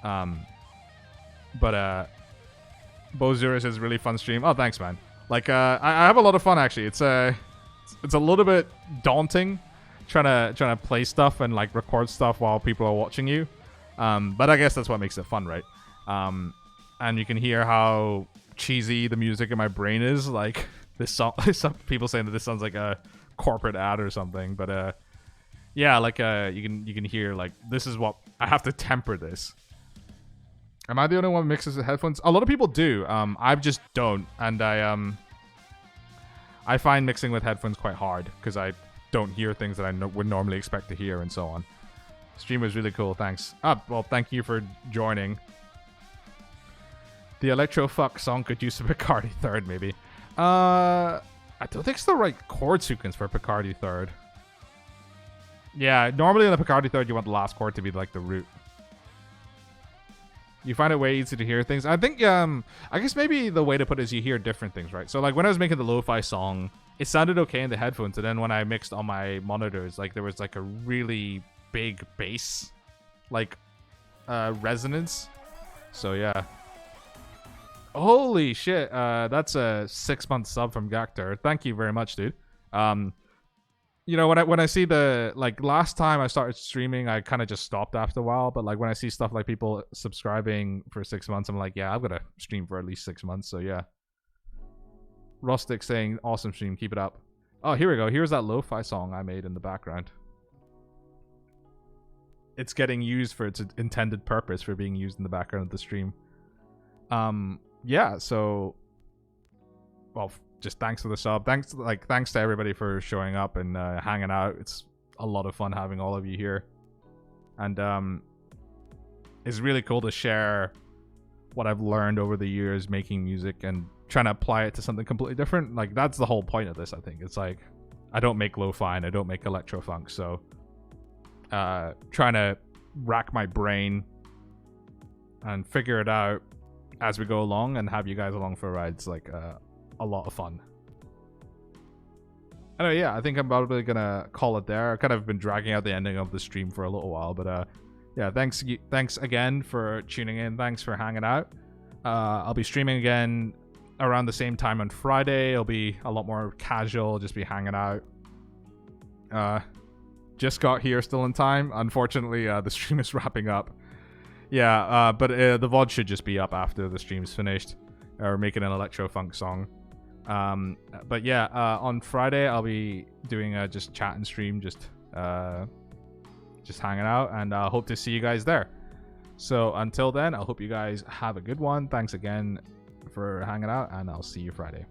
But Bozura says really fun stream. Oh, thanks, man. Like I have a lot of fun actually. It's a little bit daunting trying to play stuff and like record stuff while people are watching you. But I guess that's what makes it fun, right? And you can hear how cheesy the music in my brain is. Like this song, some people saying that this sounds like a corporate ad or something. But yeah, like you can hear like this is what I have to temper this. Am I the only one who mixes with headphones? A lot of people do. I just don't, and I find mixing with headphones quite hard because I don't hear things that I would normally expect to hear and so on. Stream was really cool. Thanks. Well, thank you for joining. The Electro fuck song could use a Picardy third, maybe. I don't think it's the right chord sequence for Picardy third. Yeah, normally in the Picardy third, you want the last chord to be like the root. You find it way easy to hear things. I think, I guess maybe the way to put it is you hear different things, right? So like when I was making the lo-fi song, it sounded okay in the headphones, and then when I mixed on my monitors, like there was like a really big bass, like resonance. So yeah. Holy shit, that's a 6-month sub from Gactor. Thank you very much, dude. You know, when I see the, like, last time I started streaming, I kind of just stopped after a while. But, like, when I see stuff like people subscribing for 6 months, I'm like, yeah, I'm going to stream for at least 6 months. So, yeah. Rustic saying, awesome stream, keep it up. Oh, here we go. Here's that lo-fi song I made in the background. It's getting used for its intended purpose for being used in the background of the stream. Yeah, so... Well... Just thanks for the sub. Thanks to everybody for showing up and hanging out. It's a lot of fun having all of you here, and it's really cool to share what I've learned over the years making music and trying to apply it to something completely different. Like that's the whole point of this. I think it's like I don't make lo-fi and I don't make electro funk, so trying to rack my brain and figure it out as we go along and have you guys along for rides like a lot of fun. Anyway, yeah, I think I'm probably gonna call it there. I've kind of been dragging out the ending of the stream for a little while, but yeah, thanks again for tuning in. Thanks for hanging out. I'll be streaming again around the same time on Friday. It'll be a lot more casual, just be hanging out. Just got here still in time. Unfortunately, the stream is wrapping up. Yeah, but the VOD should just be up after the stream's finished. Or making an electro funk song. But yeah, on Friday I'll be doing a just chat and stream, just hanging out, and I hope to see you guys there. So until then, I hope you guys have a good one. Thanks again for hanging out, and I'll see you Friday.